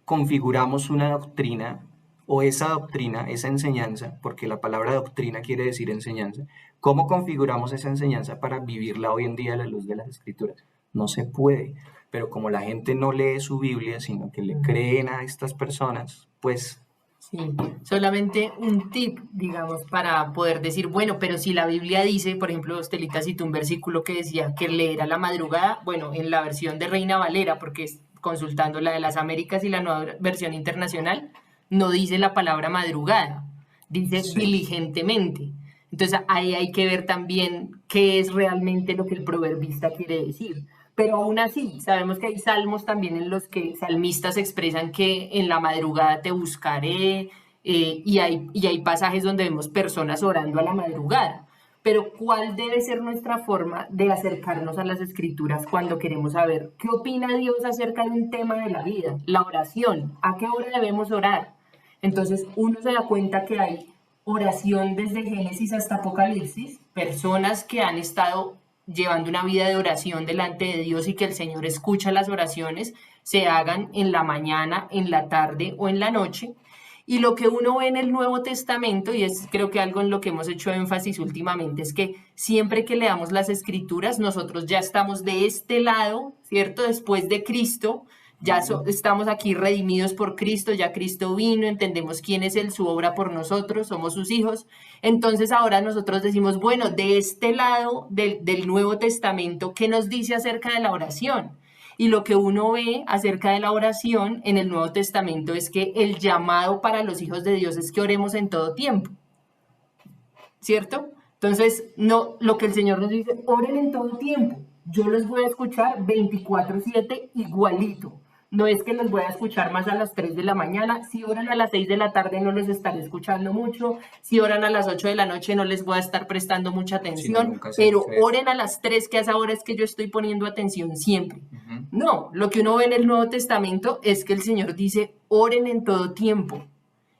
configuramos una doctrina, o esa doctrina, esa enseñanza, porque la palabra doctrina quiere decir enseñanza, cómo configuramos esa enseñanza para vivirla hoy en día a la luz de las Escrituras. No se puede, pero como la gente no lee su Biblia, sino que le creen a estas personas, pues Sí, solamente un tip, digamos, para poder decir, bueno, pero si la Biblia dice, por ejemplo, Estelita citó un versículo que decía que leer a la madrugada, bueno, en la versión de Reina Valera, porque consultando la de las Américas y la nueva versión internacional, no dice la palabra madrugada, dice Sí. diligentemente. Entonces ahí hay que ver también qué es realmente lo que el proverbista quiere decir. Pero aún así, sabemos que hay salmos también en los que salmistas expresan que en la madrugada te buscaré, y hay pasajes donde vemos personas orando a la madrugada. Pero ¿cuál debe ser nuestra forma de acercarnos a las escrituras cuando queremos saber qué opina Dios acerca de un tema de la vida? La oración, ¿a qué hora debemos orar? Entonces uno se da cuenta que hay oración desde Génesis hasta Apocalipsis, personas que han estado llevando una vida de oración delante de Dios y que el Señor escucha las oraciones, se hagan en la mañana, en la tarde o en la noche. Y lo que uno ve en el Nuevo Testamento, y es creo que algo en lo que hemos hecho énfasis últimamente, es que siempre que leamos las Escrituras, nosotros ya estamos de este lado, ¿cierto? Después de Cristo, ya estamos aquí redimidos por Cristo, ya Cristo vino, entendemos quién es Él, su obra por nosotros, somos sus hijos. Entonces ahora nosotros decimos, bueno, de este lado del Nuevo Testamento, ¿qué nos dice acerca de la oración? Y lo que uno ve acerca de la oración en el Nuevo Testamento es que el llamado para los hijos de Dios es que oremos en todo tiempo, ¿cierto? Entonces, no, lo que el Señor nos dice, oren en todo tiempo. Yo los voy a escuchar 24/7 igualito. No es que los voy a escuchar más a las 3 de la mañana. Si oran a las 6 de la tarde no los estaré escuchando mucho. Si oran a las 8 de la noche no les voy a estar prestando mucha atención. Pero oren a las 3, que a esa hora es que yo estoy poniendo atención siempre. No, lo que uno ve en el Nuevo Testamento es que el Señor dice, oren en todo tiempo.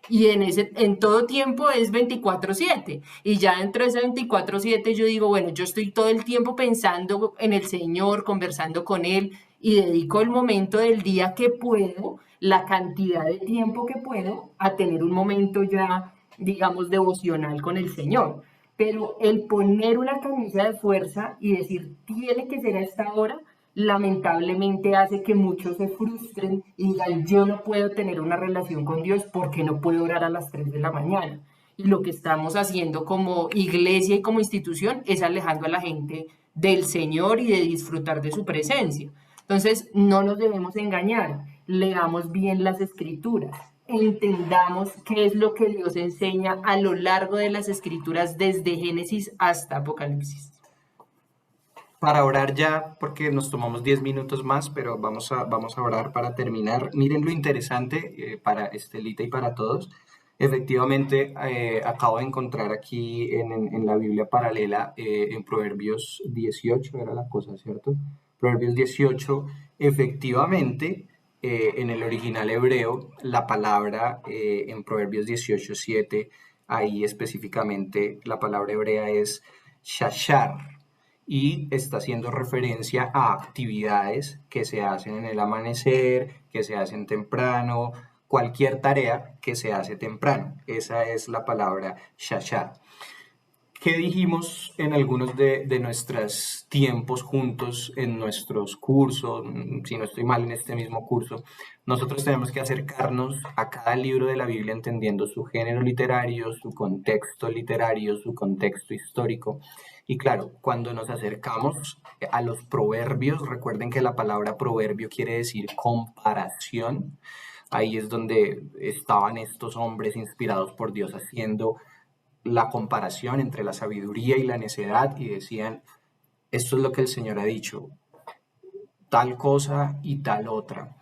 Y en todo tiempo es 24/7. Y ya dentro de ese 24/7 yo digo, bueno, yo estoy todo el tiempo pensando en el Señor, conversando con Él, y dedico el momento del día que puedo, la cantidad de tiempo que puedo, a tener un momento ya, digamos, devocional con el Señor. Pero el poner una camisa de fuerza y decir, tiene que ser a esta hora, lamentablemente hace que muchos se frustren y digan, yo no puedo tener una relación con Dios porque no puedo orar a las 3 de la mañana. Y lo que estamos haciendo como iglesia y como institución es alejando a la gente del Señor y de disfrutar de su presencia. Entonces, no nos debemos engañar, leamos bien las escrituras, entendamos qué es lo que Dios enseña a lo largo de las escrituras desde Génesis hasta Apocalipsis. Para orar ya, porque nos tomamos 10 minutos más, pero vamos a orar para terminar. Miren lo interesante para Estelita y para todos. Efectivamente, acabo de encontrar aquí en la Biblia paralela, en Proverbios 18, era la cosa, ¿cierto? Proverbios 18, efectivamente, en el original hebreo, la palabra en Proverbios 18:7, ahí específicamente la palabra hebrea es shashar, y está haciendo referencia a actividades que se hacen en el amanecer, que se hacen temprano, cualquier tarea que se hace temprano. Esa es la palabra shashar. ¿Qué dijimos en algunos de nuestros tiempos juntos en nuestros cursos? Si no estoy mal, en este mismo curso, nosotros tenemos que acercarnos a cada libro de la Biblia entendiendo su género literario, su contexto literario, su contexto histórico. Y claro, cuando nos acercamos a los proverbios, recuerden que la palabra proverbio quiere decir comparación. Ahí es donde estaban estos hombres inspirados por Dios haciendo la comparación entre la sabiduría y la necedad, y decían, esto es lo que el Señor ha dicho, tal cosa y tal otra.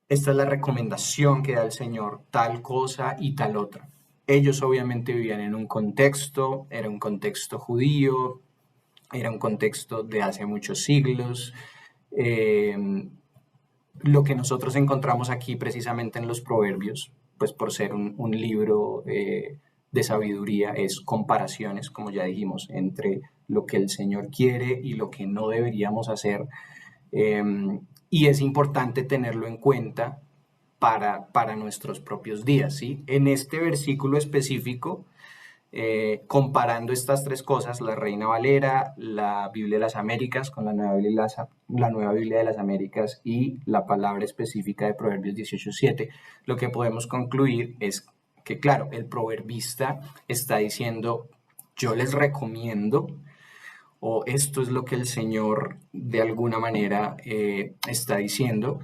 Esta es la recomendación que da el Señor, tal cosa y tal otra. Ellos obviamente vivían en un contexto, era un contexto judío, era un contexto de hace muchos siglos. Lo que nosotros encontramos aquí precisamente en los Proverbios, pues por ser un libro de sabiduría, es comparaciones, como ya dijimos, entre lo que el Señor quiere y lo que no deberíamos hacer. Y es importante tenerlo en cuenta para nuestros propios días, ¿sí? En este versículo específico, comparando estas tres cosas, la Reina Valera, la Biblia de las Américas con la Nueva Biblia de las Américas y la palabra específica de Proverbios 18:7, lo que podemos concluir es que, claro, el proverbista está diciendo, yo les recomiendo, o esto es lo que el Señor de alguna manera está diciendo,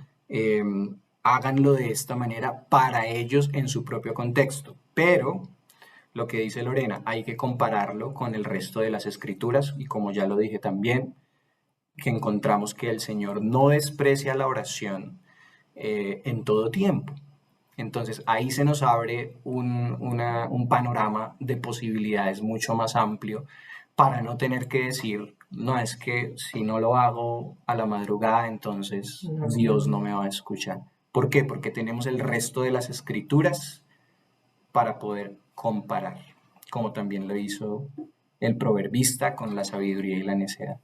háganlo de esta manera para ellos en su propio contexto, pero lo que dice Lorena, hay que compararlo con el resto de las escrituras y como ya lo dije también, que encontramos que el Señor no desprecia la oración en todo tiempo. Entonces ahí se nos abre un panorama de posibilidades mucho más amplio para no tener que decir, no, es que si no lo hago a la madrugada, entonces Dios no me va a escuchar. ¿Por qué? Porque tenemos el resto de las escrituras para poder comparar, como también lo hizo el proverbista con la sabiduría y la necedad.